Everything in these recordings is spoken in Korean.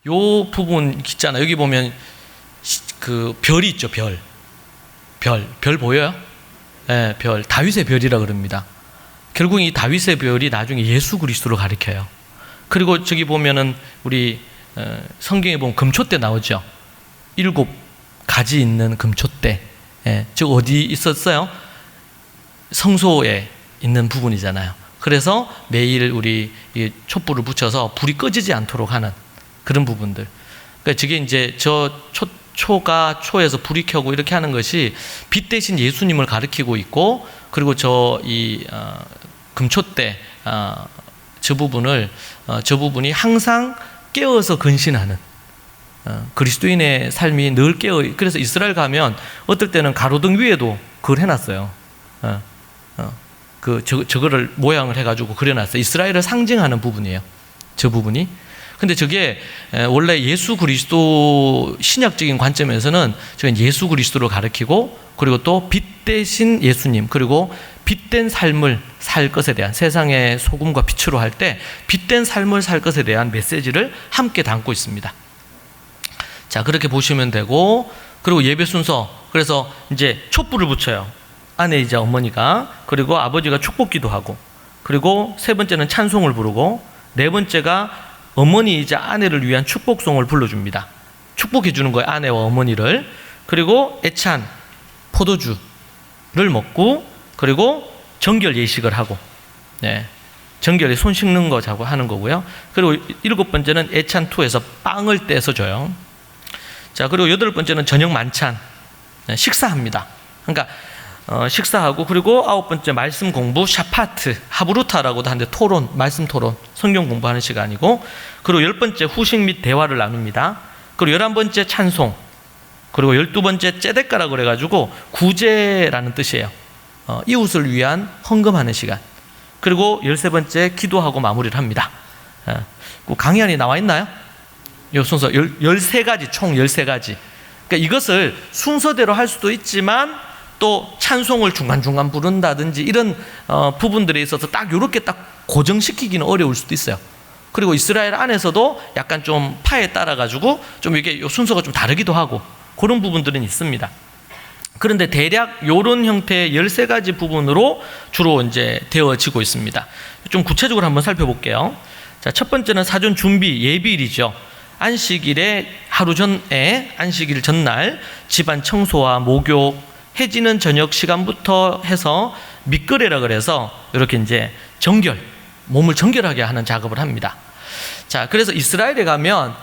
요 부분 있잖아요. 여기 보면 그 별이 있죠. 별 보여요? 네, 별. 다윗의 별이라 그럽니다. 결국 이 다윗의 별이 나중에 예수 그리스도를 가리켜요. 그리고 저기 보면은 우리 성경에 보면 금촛대 나오죠. 7가지 있는 금촛대. 예, 저 어디 있었어요? 성소에 있는 부분이잖아요. 그래서 매일 우리 촛불을 붙여서 불이 꺼지지 않도록 하는 그런 부분들. 그러니까 저게 이제 초가 초에서 불이 켜고 이렇게 하는 것이 빛 대신 예수님을 가리키고 있고, 그리고 금촛대 저 부분이 항상 깨어서 근신하는 그리스도인의 삶이 늘 그래서 이스라엘 가면 어떨 때는 가로등 위에도 그걸 해놨어요. 저거를 모양을 해가지고 그려놨어요. 이스라엘을 상징하는 부분이에요. 저 부분이. 근데 저게 원래 예수 그리스도 신약적인 관점에서는 저건 예수 그리스도를 가리키고, 그리고 또 빛 대신 예수님, 그리고 빛된 삶을 살 것에 대한, 세상의 소금과 빛으로 할 때 빛된 삶을 살 것에 대한 메시지를 함께 담고 있습니다. 자, 그렇게 보시면 되고, 그리고 예배 순서, 그래서 이제 촛불을 붙여요. 안에 이제 어머니가, 그리고 아버지가 축복기도 하고, 그리고 세 번째는 찬송을 부르고, 네 번째가 어머니이자 아내를 위한 축복송을 불러줍니다. 축복해 주는 거예요, 아내와 어머니를. 그리고 애찬 포도주를 먹고, 그리고 정결 예식을 하고, 네, 정결에 손 씻는 거 자고 하는 거고요. 그리고 7번째는 애찬 투에서 빵을 떼서 줘요. 자, 그리고 8번째는 저녁 만찬, 네, 식사합니다. 그러니까 식사하고, 그리고 9번째 말씀 공부, 샤파트, 하브루타라고도 하는데 토론, 말씀 토론, 성경 공부하는 시간이고, 그리고 10번째 후식 및 대화를 나눕니다. 그리고 11번째 찬송, 그리고 12번째 째데까라고 그래가지고 구제라는 뜻이에요. 이웃을 위한 헌금하는 시간. 그리고 13번째 기도하고 마무리를 합니다. 강의안이 나와 있나요? 이 순서 13가지, 총 13가지. 그러니까 이것을 순서대로 할 수도 있지만, 또 찬송을 중간중간 부른다든지 이런 부분들에 있어서 딱 이렇게 딱 고정시키기는 어려울 수도 있어요. 그리고 이스라엘 안에서도 약간 좀 파에 따라 가지고 좀 이게 순서가 좀 다르기도 하고 그런 부분들은 있습니다. 그런데 대략 이런 형태의 13가지 부분으로 주로 이제 되어지고 있습니다. 좀 구체적으로 한번 살펴볼게요. 자, 첫 번째는 사전 준비, 예비일이죠. 안식일의 하루 전에, 안식일 전날 집안 청소와 목욕, 해지는 저녁 시간부터 해서 밑거래라 그래서 이렇게 이제 몸을 정결하게 하는 작업을 합니다. 자, 그래서 이스라엘에 가면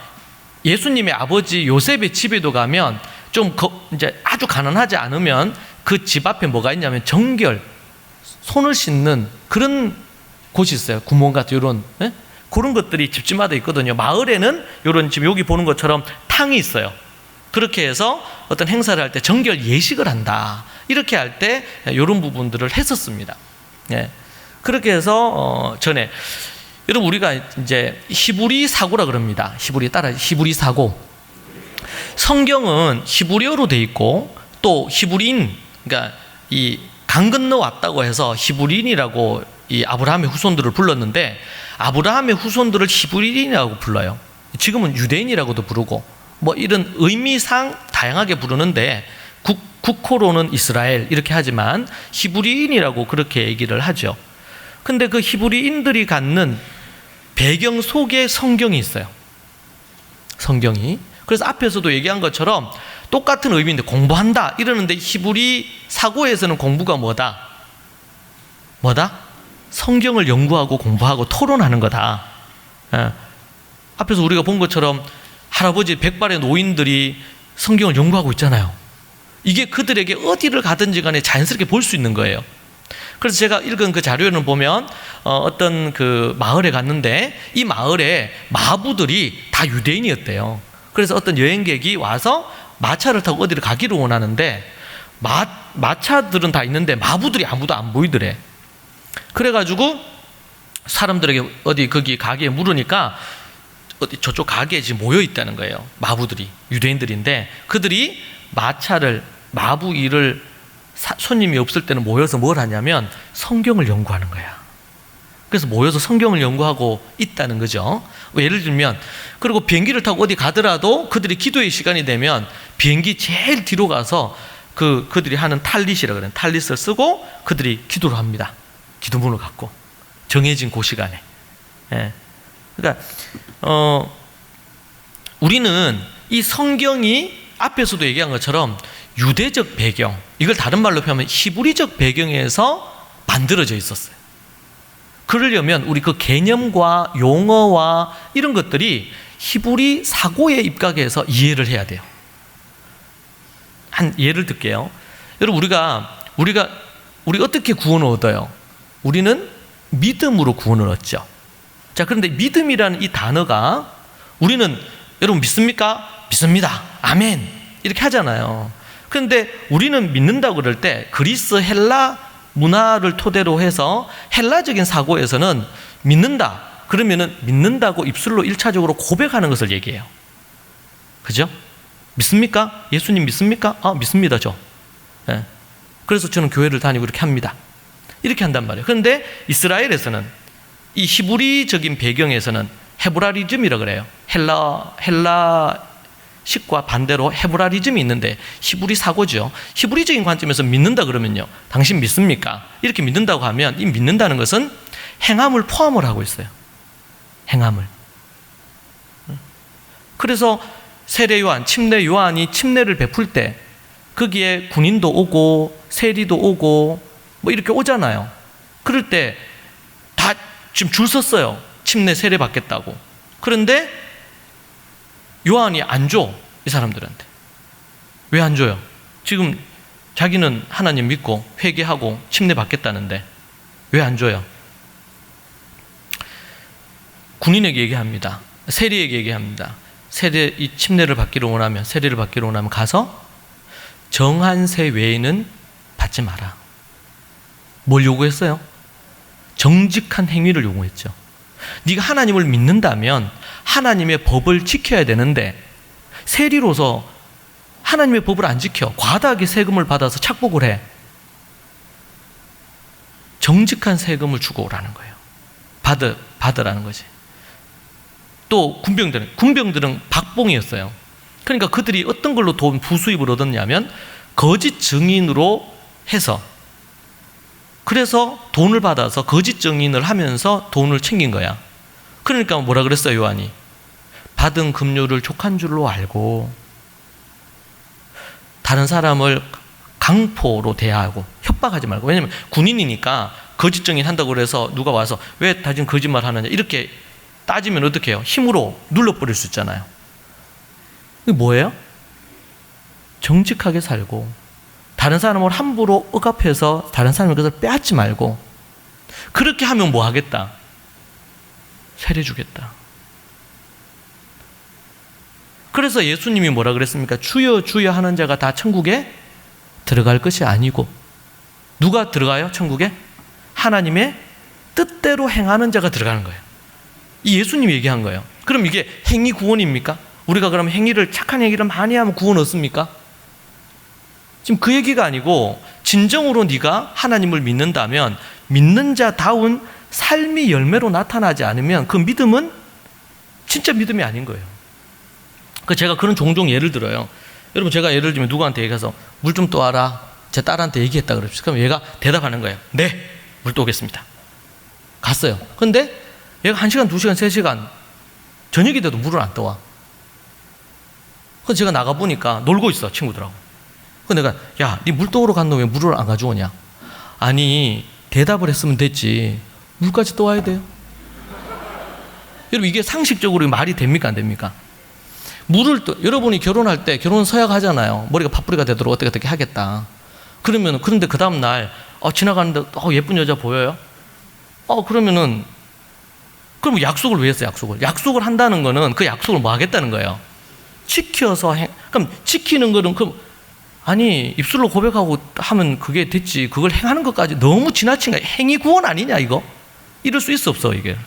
예수님의 아버지 요셉의 집에도 가면 좀 이제 아주 가난하지 않으면 그 집 앞에 뭐가 있냐면 정결, 손을 씻는 그런 곳이 있어요. 구멍 같은 이런, 네? 그런 것들이 집집마다 있거든요. 마을에는 이런 지금 여기 보는 것처럼 탕이 있어요. 그렇게 해서 어떤 행사를 할 때 정결 예식을 한다. 이렇게 할 때 이런 부분들을 했었습니다. 예. 그렇게 해서 전에 여러분 우리가 이제 히브리 사고라 그럽니다. 히브리 사고. 성경은 히브리어로 돼 있고 또 히브리인, 그러니까 이 강 건너 왔다고 해서 히브리인이라고 이 아브라함의 후손들을 불렀는데 아브라함의 후손들을 히브리인이라고 불러요. 지금은 유대인이라고도 부르고 뭐 이런 의미상 다양하게 부르는데 국호로는 이스라엘 이렇게 하지만 히브리인이라고 그렇게 얘기를 하죠. 근데 그 히브리인들이 갖는 배경 속에 성경이 있어요. 성경이. 그래서 앞에서도 얘기한 것처럼 똑같은 의미인데 공부한다 이러는데 히브리 사고에서는 공부가 뭐다? 성경을 연구하고 공부하고 토론하는 거다. 앞에서 우리가 본 것처럼 할아버지 백발의 노인들이 성경을 연구하고 있잖아요. 이게 그들에게 어디를 가든지 간에 자연스럽게 볼 수 있는 거예요. 그래서 제가 읽은 그 자료를 보면 어떤 그 마을에 갔는데 이 마을에 마부들이 다 유대인이었대요. 그래서 어떤 여행객이 와서 마차를 타고 어디를 가기를 원하는데 마차들은 다 있는데 마부들이 아무도 안 보이더래. 그래가지고 사람들에게 어디 거기 가게에 물으니까 어디 저쪽 가게에 지금 모여 있다는 거예요. 마부들이, 유대인들인데 그들이 마부 일을 손님이 없을 때는 모여서 뭘 하냐면 성경을 연구하는 거야. 그래서 모여서 성경을 연구하고 있다는 거죠. 예를 들면, 그리고 비행기를 타고 어디 가더라도 그들이 기도의 시간이 되면 비행기 제일 뒤로 가서 그들이 하는 탈릿이라 그래요. 탈릿을 쓰고 그들이 기도를 합니다. 기도문을 갖고 정해진 그 시간에. 예. 그러니까 우리는 이 성경이 앞에서도 얘기한 것처럼 유대적 배경, 이걸 다른 말로 표현하면 히브리적 배경에서 만들어져 있었어요. 그러려면 우리 그 개념과 용어와 이런 것들이 히브리 사고에 입각해서 이해를 해야 돼요. 한 예를 들게요. 여러분, 우리가 어떻게 구원을 얻어요? 우리는 믿음으로 구원을 얻죠. 자, 그런데 믿음이라는 이 단어가 우리는 여러분 믿습니까? 믿습니다. 아멘. 이렇게 하잖아요. 그런데 우리는 믿는다고 그럴 때 그리스 헬라 문화를 토대로 해서 헬라적인 사고에서는 믿는다. 그러면은 믿는다고 입술로 1차적으로 고백하는 것을 얘기해요. 그죠? 믿습니까? 예수님 믿습니까? 믿습니다, 저. 예. 그래서 저는 교회를 다니고 이렇게 합니다. 이렇게 한단 말이에요. 그런데 이스라엘에서는 이 히브리적인 배경에서는 헤브라리즘이라고 그래요. 헬라식과 반대로 헤브라리즘이 있는데 히브리 사고죠. 히브리적인 관점에서 믿는다 그러면요, 당신 믿습니까? 이렇게 믿는다고 하면 이 믿는다는 것은 행함을 포함을 하고 있어요. 행함을. 그래서 세례 요한, 침례 요한이 침례를 베풀 때 거기에 군인도 오고 세리도 오고 뭐 이렇게 오잖아요. 그럴 때 다 지금 줄 섰어요. 침례 세례 받겠다고. 그런데 요한이 안 줘, 이 사람들한테. 왜 안 줘요? 지금 자기는 하나님 믿고 회개하고 침례 받겠다는데 왜 안 줘요? 군인에게 얘기합니다. 세리에게 얘기합니다. 이 침례를 받기를 원하면, 세례를 받기를 원하면 가서 정한 세 외에는 받지 마라. 뭘 요구했어요? 정직한 행위를 요구했죠. 네가 하나님을 믿는다면 하나님의 법을 지켜야 되는데 세리로서 하나님의 법을 안 지켜 과다하게 세금을 받아서 착복을 해. 정직한 세금을 주고 오라는 거예요. 받으라는 거지. 또 군병들은 박봉이었어요. 그러니까 그들이 어떤 걸로 돈 부수입을 얻었냐면 거짓 증인으로 해서, 그래서 돈을 받아서 거짓 증인을 하면서 돈을 챙긴 거야. 그러니까 뭐라 그랬어요, 요한이? 받은 급료를 족한 줄로 알고 다른 사람을 강포로 대하고 협박하지 말고. 왜냐면 군인이니까 거짓 증인 한다고 그래서 누가 와서 왜 당신 거짓말 하느냐 이렇게 따지면 어떻게 해요? 힘으로 눌러버릴 수 있잖아요. 이게 뭐예요? 정직하게 살고 다른 사람을 함부로 억압해서 다른 사람의 것을 빼앗지 말고, 그렇게 하면 뭐 하겠다? 세례 주겠다. 그래서 예수님이 뭐라 그랬습니까? 주여 주여 하는 자가 다 천국에 들어갈 것이 아니고, 누가 들어가요? 천국에? 하나님의 뜻대로 행하는 자가 들어가는 거예요. 이 예수님이 얘기한 거예요. 그럼 이게 행위 구원입니까? 우리가 그럼 착한 행위를 많이 하면 구원 얻습니까? 지금 그 얘기가 아니고, 진정으로 네가 하나님을 믿는다면 믿는 자다운 삶이 열매로 나타나지 않으면 그 믿음은 진짜 믿음이 아닌 거예요. 제가 그런 종종 예를 들어요. 여러분, 제가 예를 들면 누구한테 얘기해서 물 좀 떠와라, 제 딸한테 얘기했다 그럽시다. 그럼 얘가 대답하는 거예요. 네, 물 떠오겠습니다. 갔어요. 근데 얘가 1시간, 2시간, 3시간 저녁이 돼도 물을 안 떠와. 그래서 제가 나가보니까 놀고 있어, 친구들하고. 그래서 내가, 야, 네 물 떠오러 간 너 왜 물을 안 가져오냐? 아니, 대답을 했으면 됐지. 물까지 떠와야 돼요? 여러분, 이게 상식적으로 말이 됩니까, 안 됩니까? 여러분이 결혼할 때 결혼 서약 하잖아요. 머리가 팥뿌리가 되도록 어떻게 하겠다. 그런데 그 다음날, 지나가는데, 예쁜 여자 보여요? 그럼 약속을 왜 했어요, 약속을 한다는 거는 그 약속을 뭐 하겠다는 거예요? 지켜서 그럼 지키는 거는, 아니, 입술로 고백하고 하면 그게 됐지. 그걸 행하는 것까지 너무 지나친 거야. 행위 구원 아니냐, 이거? 이럴 수 있어, 없어, 이게?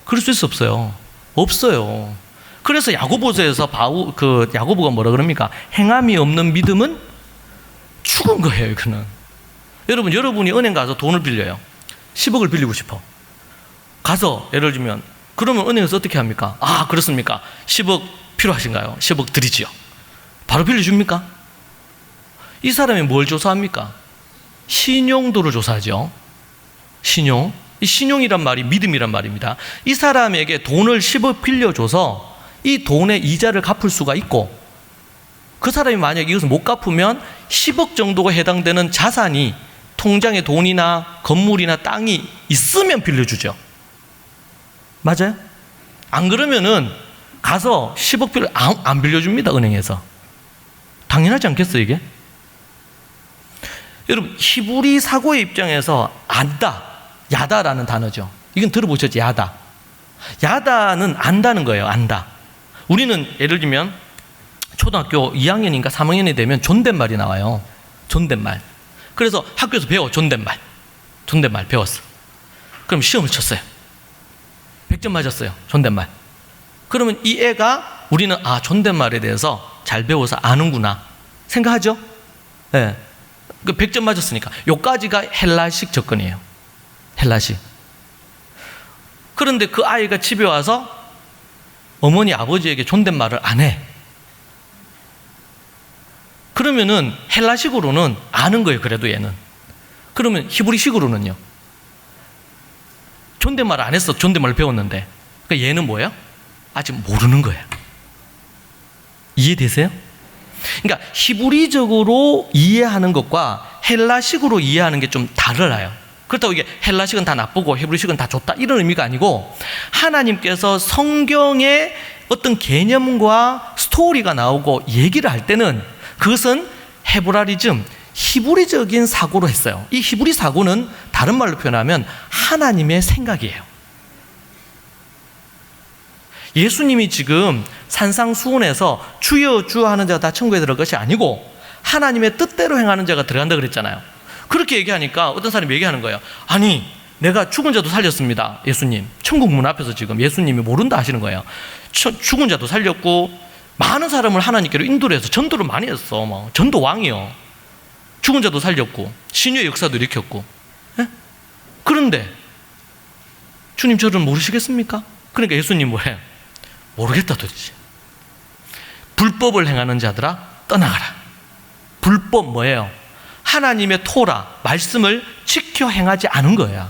그럴 수 있어, 없어요? 없어요. 그래서 야고보서에서 야고보가 뭐라 그럽니까? 행함이 없는 믿음은 죽은 거예요, 이거는. 여러분이 은행 가서 돈을 빌려요. 10억을 빌리고 싶어. 가서, 예를 들면, 그러면 은행에서 어떻게 합니까? 아, 그렇습니까? 10억 필요하신가요? 10억 드리지요. 바로 빌려줍니까? 이 사람이 뭘 조사합니까? 신용도를 조사하죠. 신용. 이 신용이란 말이 믿음이란 말입니다. 이 사람에게 돈을 10억 빌려줘서 이 돈의 이자를 갚을 수가 있고, 그 사람이 만약에 이것을 못 갚으면 10억 정도가 해당되는 자산이, 통장에 돈이나 건물이나 땅이 있으면 빌려주죠. 맞아요? 안 그러면은 가서 10억 안 빌려줍니다, 은행에서. 당연하지 않겠어요, 이게? 여러분, 히브리 사고의 입장에서 안다, 야다라는 단어죠. 이건 들어보셨죠? 야다. 야다는 안다는 거예요. 안다. 우리는 예를 들면 초등학교 2학년인가 3학년이 되면 존댓말이 나와요. 존댓말. 그래서 학교에서 배워. 존댓말 배웠어. 그럼 시험을 쳤어요. 100점 맞았어요. 존댓말. 그러면 이 애가, 우리는 존댓말에 대해서 잘 배워서 아는구나 생각하죠? 네. 100점 맞았으니까. 요까지가 헬라식 접근이에요. 헬라식. 그런데 그 아이가 집에 와서 어머니 아버지에게 존댓말을 안 해. 그러면은 헬라식으로는 아는 거예요. 그래도 얘는. 그러면 히브리식으로는요, 존댓말을 안 했어. 존댓말을 배웠는데. 그러니까 얘는 뭐예요? 아직 모르는 거예요. 이해되세요? 그러니까 히브리적으로 이해하는 것과 헬라식으로 이해하는 게 좀 달라요. 그렇다고 이게 헬라식은 다 나쁘고 히브리식은 다 좋다 이런 의미가 아니고, 하나님께서 성경에 어떤 개념과 스토리가 나오고 얘기를 할 때는 그것은 헤브라리즘, 히브리적인 사고로 했어요. 이 히브리 사고는 다른 말로 표현하면 하나님의 생각이에요. 예수님이 지금 산상수훈에서 주여 주여 하는 자가 다 천국에 들어갈 것이 아니고 하나님의 뜻대로 행하는 자가 들어간다 그랬잖아요. 그렇게 얘기하니까 어떤 사람이 얘기하는 거예요. 아니, 내가 죽은 자도 살렸습니다. 예수님. 천국 문 앞에서 지금 예수님이 모른다 하시는 거예요. 죽은 자도 살렸고 많은 사람을 하나님께로 인도를 해서 전도를 많이 했어. 전도 왕이요. 죽은 자도 살렸고 신유의 역사도 일으켰고. 예? 그런데 주님 저를 모르시겠습니까? 그러니까 예수님 뭐래요? 모르겠다 도대체. 불법을 행하는 자들아 떠나가라. 불법 뭐예요? 하나님의 토라, 말씀을 지켜 행하지 않은 거야.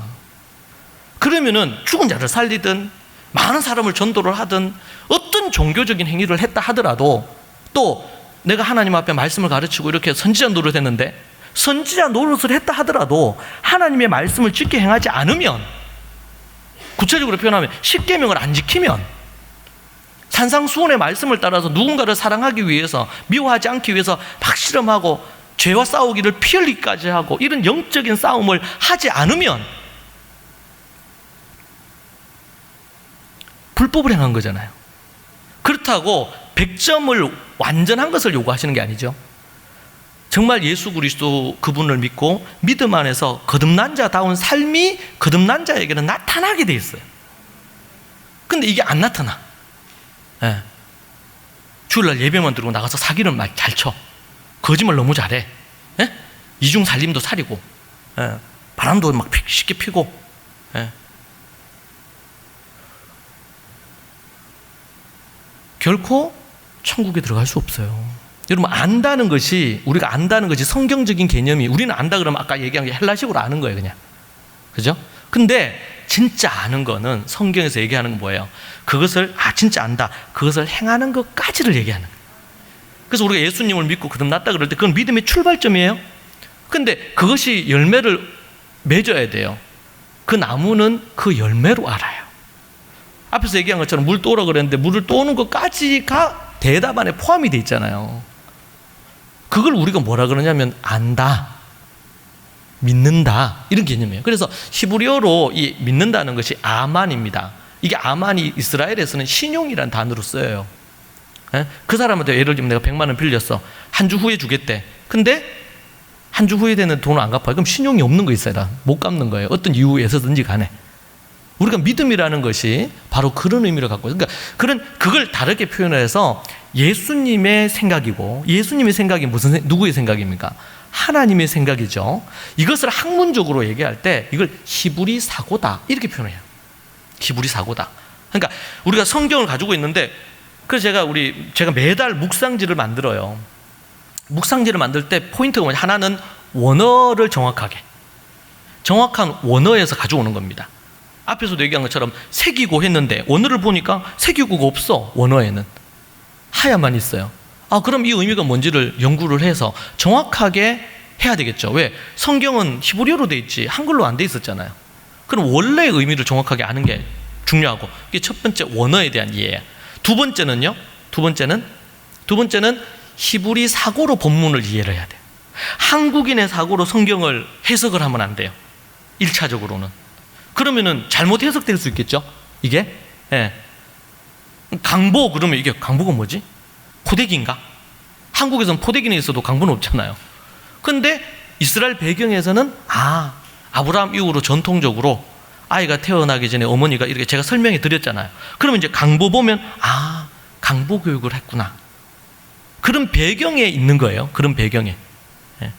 그러면은 죽은 자를 살리든 많은 사람을 전도를 하든 어떤 종교적인 행위를 했다 하더라도, 또 내가 하나님 앞에 말씀을 가르치고 이렇게 선지자 노릇을 했는데, 선지자 노릇을 했다 하더라도 하나님의 말씀을 지켜 행하지 않으면, 구체적으로 표현하면 십계명을 안 지키면, 산상수훈의 말씀을 따라서 누군가를 사랑하기 위해서, 미워하지 않기 위해서 막 실험하고 죄와 싸우기를 피 흘리기까지 하고 이런 영적인 싸움을 하지 않으면 불법을 행한 거잖아요. 그렇다고 100점을 완전한 것을 요구하시는 게 아니죠. 정말 예수 그리스도 그분을 믿고 믿음 안에서 거듭난 자다운 삶이 거듭난 자에게는 나타나게 돼 있어요. 근데 이게 안 나타나. 예. 주일날 예배만 들고 나가서 사기를 막 잘 쳐. 거짓말 너무 잘해. 예? 이중 살림도 살이고, 예. 바람도 막 쉽게 피고. 예. 결코 천국에 들어갈 수 없어요. 여러분, 안다는 것이, 우리가 안다는 것이 성경적인 개념이, 우리는 안다 그러면 아까 얘기한 게 헬라식으로 아는 거예요, 그냥. 그죠? 근데 진짜 아는 거는 성경에서 얘기하는 건 뭐예요? 그것을 진짜 안다, 그것을 행하는 것까지를 얘기하는 거예요. 그래서 우리가 예수님을 믿고 거듭났다 그럴 때 그건 믿음의 출발점이에요. 근데 그것이 열매를 맺어야 돼요. 그 나무는 그 열매로 알아요. 앞에서 얘기한 것처럼 물 떠오라 그랬는데 물을 떠오는 것까지가 대답 안에 포함이 돼 있잖아요. 그걸 우리가 뭐라 그러냐면 안다, 믿는다, 이런 개념이에요. 그래서 히브리어로 이 믿는다는 것이 아만입니다. 이게 아만이 이스라엘에서는 신용이라는 단어로 쓰여요. 예? 그 사람한테 예를 들면 내가 100만 원 빌렸어. 한 주 후에 주겠대. 근데 한 주 후에 되는 돈을 안 갚아요. 그럼 신용이 없는 거 있어요. 못 갚는 거예요. 어떤 이유에서든지 간에. 우리가 믿음이라는 것이 바로 그런 의미를 갖고 있어요. 그러니까 그걸 다르게 표현해서 예수님의 생각이고, 예수님의 생각이 누구의 생각입니까? 하나님의 생각이죠. 이것을 학문적으로 얘기할 때 이걸 히브리 사고다 이렇게 표현해요. 히브리 사고다. 그러니까 우리가 성경을 가지고 있는데, 그래서 제가 매달 묵상지를 만들어요. 묵상지를 만들 때 포인트가 뭐냐? 하나는 원어를 정확한 원어에서 가져오는 겁니다. 앞에서도 얘기한 것처럼 새기고 했는데 원어를 보니까 새기고가 없어. 원어에는 하야만 있어요. 그럼 이 의미가 뭔지를 연구를 해서 정확하게 해야 되겠죠. 왜? 성경은 히브리어로 돼 있지 한글로 안 돼 있었잖아요. 그럼 원래의 의미를 정확하게 아는 게 중요하고, 이게 첫 번째 원어에 대한 이해예요. 두 번째는 히브리 사고로 본문을 이해를 해야 돼요. 한국인의 사고로 성경을 해석을 하면 안 돼요. 1차적으로는. 그러면은 잘못 해석될 수 있겠죠? 이게? 예. 강보, 그러면 이게 강보가 뭐지? 포대기인가? 한국에서는 포대기는 있어도 강보는 없잖아요. 근데 이스라엘 배경에서는 아브라함 이후로 전통적으로 아이가 태어나기 전에 어머니가 이렇게 제가 설명해 드렸잖아요. 그러면 이제 강보 보면 강보 교육을 했구나. 그런 배경에 있는 거예요. 그런 배경에. 예.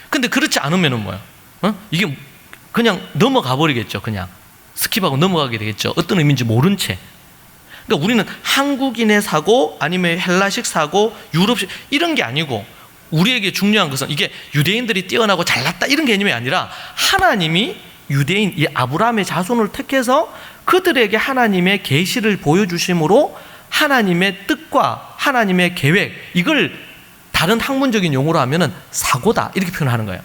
근데 그렇지 않으면은 뭐야? 이게 그냥 넘어가 버리겠죠. 그냥 스킵하고 넘어가게 되겠죠. 어떤 의미인지 모른 채. 그러니까 우리는 한국인의 사고, 아니면 헬라식 사고, 유럽식 이런 게 아니고, 우리에게 중요한 것은 이게 유대인들이 뛰어나고 잘났다 이런 개념이 아니라, 하나님이 유대인 이 아브라함의 자손을 택해서 그들에게 하나님의 계시를 보여주심으로 하나님의 뜻과 하나님의 계획, 이걸 다른 학문적인 용어로 하면은 사고다 이렇게 표현하는 거예요.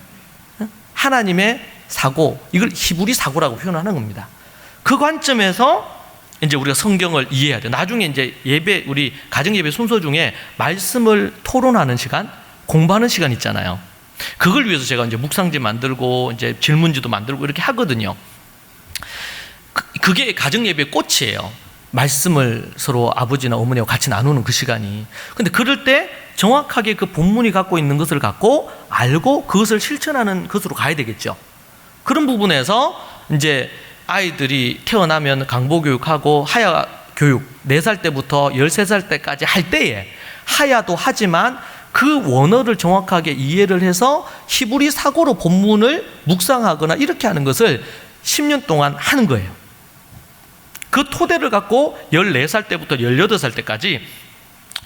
하나님의 사고, 이걸 히브리 사고라고 표현하는 겁니다. 그 관점에서 이제 우리가 성경을 이해해야 돼요. 나중에 이제 예배, 우리 가정 예배 순서 중에 말씀을 토론하는 시간, 공부하는 시간 있잖아요. 그걸 위해서 제가 이제 묵상지 만들고 이제 질문지도 만들고 이렇게 하거든요. 그게 가정 예배의 꽃이에요. 말씀을 서로 아버지나 어머니와 같이 나누는 그 시간이. 근데 그럴 때 정확하게 그 본문이 갖고 있는 것을 갖고 알고 그것을 실천하는 것으로 가야 되겠죠. 그런 부분에서 이제 아이들이 태어나면 강보교육하고 하야 교육 4살 때부터 13살 때까지 할 때에 하야도 하지만 그 원어를 정확하게 이해를 해서 히브리 사고로 본문을 묵상하거나 이렇게 하는 것을 10년 동안 하는 거예요. 그 토대를 갖고 14살 때부터 18살 때까지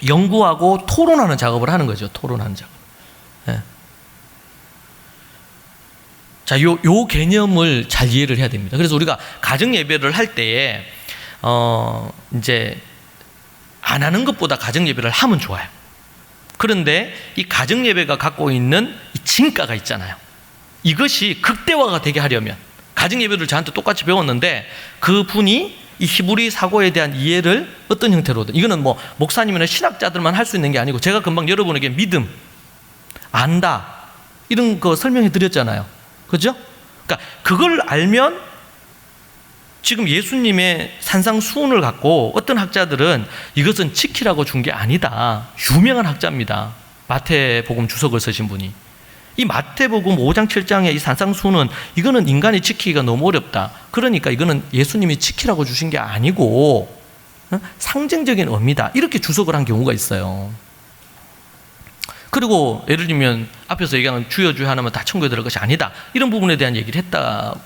연구하고 토론하는 작업을 하는 거죠. 토론하는 작업. 네. 자, 요 개념을 잘 이해를 해야 됩니다. 그래서 우리가 가정 예배를 할 때에 이제 안 하는 것보다 가정 예배를 하면 좋아요. 그런데 이 가정 예배가 갖고 있는 이 진가가 있잖아요. 이것이 극대화가 되게 하려면, 가정 예배를 저한테 똑같이 배웠는데 그 분이 이 히브리 사고에 대한 이해를 어떤 형태로든, 이거는 뭐 목사님이나 신학자들만 할 수 있는 게 아니고 제가 금방 여러분에게 믿음, 안다 이런 거 설명해 드렸잖아요. 그죠? 그러니까 그걸 알면, 지금 예수님의 산상수훈을 갖고 어떤 학자들은 이것은 지키라고 준 게 아니다. 유명한 학자입니다. 마태복음 주석을 쓰신 분이. 이 마태복음 5장 7장의 이 산상수훈은 이거는 인간이 지키기가 너무 어렵다. 그러니까 이거는 예수님이 지키라고 주신 게 아니고 상징적인 의미다. 이렇게 주석을 한 경우가 있어요. 그리고 예를 들면 앞에서 얘기하는 주여 주여 하나면 다 천국에 들어갈 것이 아니다. 이런 부분에 대한 얘기를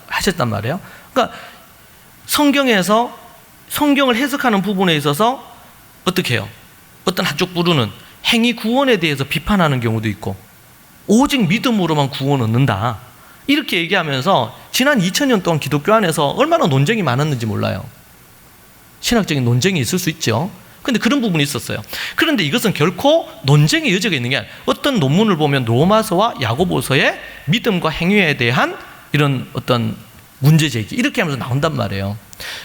하셨단 말이에요. 그러니까 성경에서 성경을 해석하는 부분에 있어서 어떻게 해요? 어떤 한쪽 부류는 행위 구원에 대해서 비판하는 경우도 있고, 오직 믿음으로만 구원 얻는다 이렇게 얘기하면서 지난 2000년 동안 기독교 안에서 얼마나 논쟁이 많았는지 몰라요. 신학적인 논쟁이 있을 수 있죠. 그런데 그런 부분이 있었어요. 그런데 이것은 결코 논쟁의 여지가 있는 게 아니라, 어떤 논문을 보면 로마서와 야고보서의 믿음과 행위에 대한 이런 어떤 문제제기 이렇게 하면서 나온단 말이에요.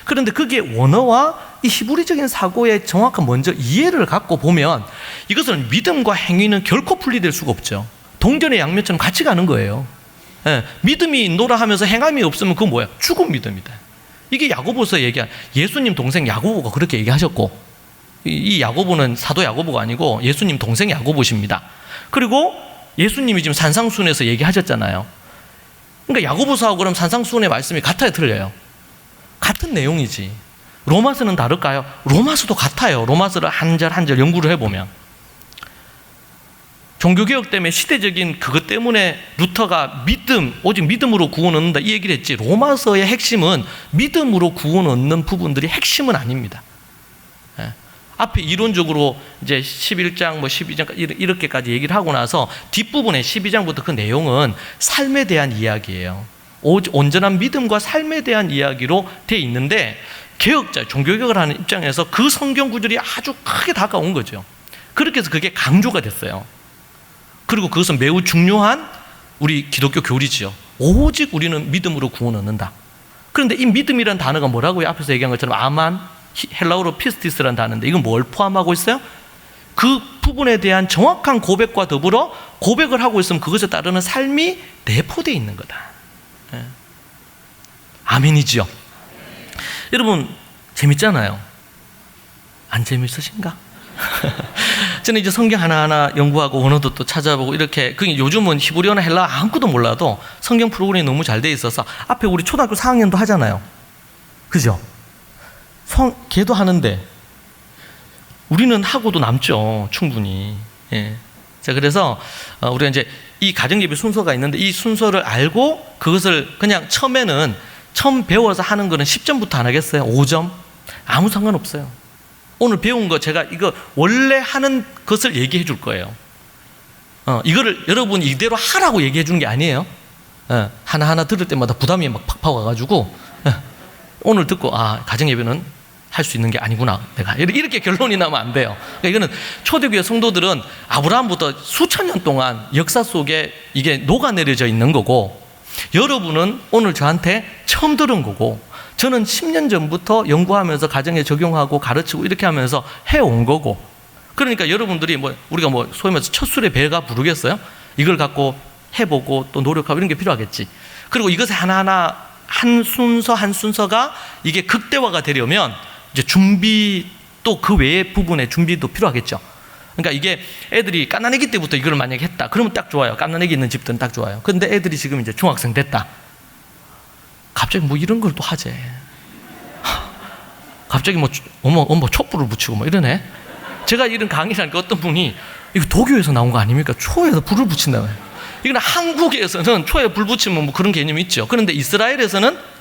그런데 그게 원어와 이 히브리적인 사고의 정확한 먼저 이해를 갖고 보면 이것은 믿음과 행위는 결코 분리될 수가 없죠. 동전의 양면처럼 같이 가는 거예요. 예, 믿음이 있노라 하면서 행함이 없으면 그건 뭐야? 죽은 믿음이다. 이게 야고보서 얘기한, 예수님 동생 야고보가 그렇게 얘기하셨고, 이 야고보는 사도 야고보가 아니고 예수님 동생 야고보십니다. 그리고 예수님이 지금 산상수훈에서 얘기하셨잖아요. 그러니까 야고보서하고 그럼 산상수훈의 말씀이 같아요, 틀려요? 같은 내용이지. 로마서는 다를까요? 로마서도 같아요. 로마서를 한 절 한 절 연구를 해보면. 종교개혁 때문에 시대적인 그것 때문에 루터가 오직 믿음으로 구원 얻는다 이 얘기를 했지, 로마서의 핵심은 믿음으로 구원 얻는 부분들이 핵심은 아닙니다. 앞에 이론적으로 이제 11장, 12장 이렇게까지 얘기를 하고 나서 뒷부분에 12장부터 그 내용은 삶에 대한 이야기예요. 온전한 믿음과 삶에 대한 이야기로 돼 있는데, 개혁자, 종교개혁을 하는 입장에서 그 성경 구절이 아주 크게 다가온 거죠. 그렇게 해서 그게 강조가 됐어요. 그리고 그것은 매우 중요한 우리 기독교 교리지요. 오직 우리는 믿음으로 구원 얻는다. 그런데 이 믿음이란 단어가 뭐라고요? 앞에서 얘기한 것처럼 아만, 헬라어로 피스티스라는 단어인데 이건 뭘 포함하고 있어요? 그 부분에 대한 정확한 고백과 더불어 고백을 하고 있으면 그것에 따르는 삶이 내포되어 있는 거다. 아멘이지요. 여러분 재밌잖아요. 안 재밌으신가? 저는 이제 성경 하나하나 연구하고 원어도 또 찾아보고 이렇게, 요즘은 히브리어나 헬라어 아무것도 몰라도 성경 프로그램이 너무 잘 돼 있어서 앞에 우리 초등학교 4학년도 하잖아요. 그죠? 걔도 하는데 우리는 하고도 남죠, 충분히. 예. 자, 그래서 우리가 이제 이 가정예배 순서가 있는데 이 순서를 알고 그것을 그냥 처음 배워서 하는 거는 10점부터 안 하겠어요? 5점? 아무 상관없어요. 오늘 배운 거 제가 이거 원래 하는 것을 얘기해 줄 거예요. 이거를 여러분 이대로 하라고 얘기해 주는 게 아니에요. 하나하나 들을 때마다 부담이 막 팍팍 와가지고 오늘 듣고 가정예배는 할 수 있는 게 아니구나, 내가 이렇게 결론이 나면 안 돼요. 그러니까 이거는 초대교회 성도들은 아브라함부터 수천 년 동안 역사 속에 이게 녹아내려져 있는 거고, 여러분은 오늘 저한테 처음 들은 거고, 저는 10년 전부터 연구하면서 가정에 적용하고 가르치고 이렇게 하면서 해온 거고, 그러니까 여러분들이 우리가 소위 말해서 첫 술에 배가 부르겠어요? 이걸 갖고 해보고 또 노력하고 이런 게 필요하겠지. 그리고 이것을 하나하나 한 순서가 이게 극대화가 되려면 이제 준비, 또 그 외의 부분의 준비도 필요하겠죠. 그러니까 이게 애들이 갓난아기 때부터 이걸 만약에 했다 그러면 딱 좋아요. 갓난아기 있는 집들은 딱 좋아요. 근데 애들이 지금 이제 중학생 됐다, 갑자기 이런 걸 또 하재. 갑자기 엄마 촛불을 붙이고 이러네. 제가 이런 강의를 하니까 어떤 분이 이거 도교에서 나온 거 아닙니까? 초에서 불을 붙인다고요. 이건 한국에서는 초에 불 붙이면 그런 개념이 있죠. 그런데 이스라엘에서는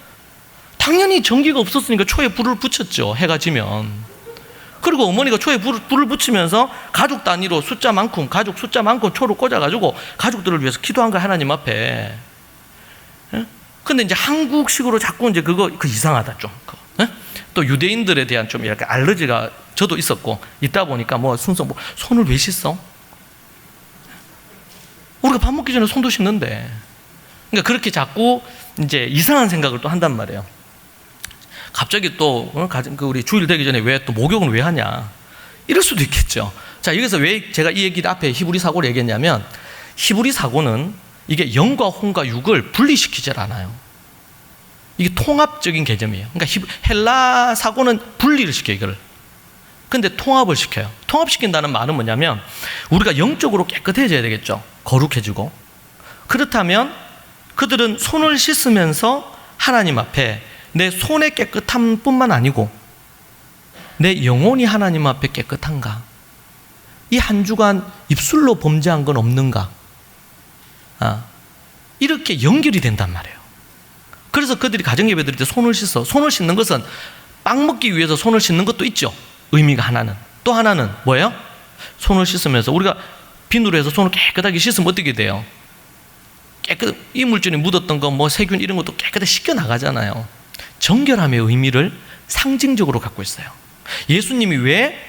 당연히 전기가 없었으니까 초에 불을 붙였죠, 해가 지면. 그리고 어머니가 초에 불을 붙이면서 가족 단위로 가족 숫자 많고 초를 꽂아가지고 가족들을 위해서 기도한 거, 하나님 앞에. 근데 이제 한국식으로 자꾸 이제 그거 이상하다 좀. 또 유대인들에 대한 좀 이렇게 알러지가 저도 있었고, 있다 보니까 순서 손을 왜 씻어? 우리가 밥 먹기 전에 손도 씻는데. 그러니까 그렇게 자꾸 이제 이상한 생각을 또 한단 말이에요. 갑자기 또 우리 주일 되기 전에 왜 또 목욕은 왜 하냐, 이럴 수도 있겠죠. 자, 여기서 왜 제가 이 얘기를 앞에 히브리 사고를 얘기했냐면, 히브리 사고는 이게 영과 혼과 육을 분리시키질 않아요. 이게 통합적인 개념이에요. 그러니까 헬라 사고는 분리를 시켜요, 이거를. 근데 통합을 시켜요. 통합시킨다는 말은 뭐냐면, 우리가 영적으로 깨끗해져야 되겠죠. 거룩해지고. 그렇다면 그들은 손을 씻으면서 하나님 앞에 내 손의 깨끗함 뿐만 아니고 내 영혼이 하나님 앞에 깨끗한가, 이 한 주간 입술로 범죄한 건 없는가, 이렇게 연결이 된단 말이에요. 그래서 그들이 가정예배 드릴 때 손을 씻는 것은 빵 먹기 위해서 손을 씻는 것도 있죠, 의미가 하나는. 또 하나는 뭐예요? 손을 씻으면서 우리가 비누로 해서 손을 깨끗하게 씻으면 어떻게 돼요? 이물질이 묻었던 거 세균 이런 것도 깨끗하게 씻겨 나가잖아요. 정결함의 의미를 상징적으로 갖고 있어요. 예수님이 왜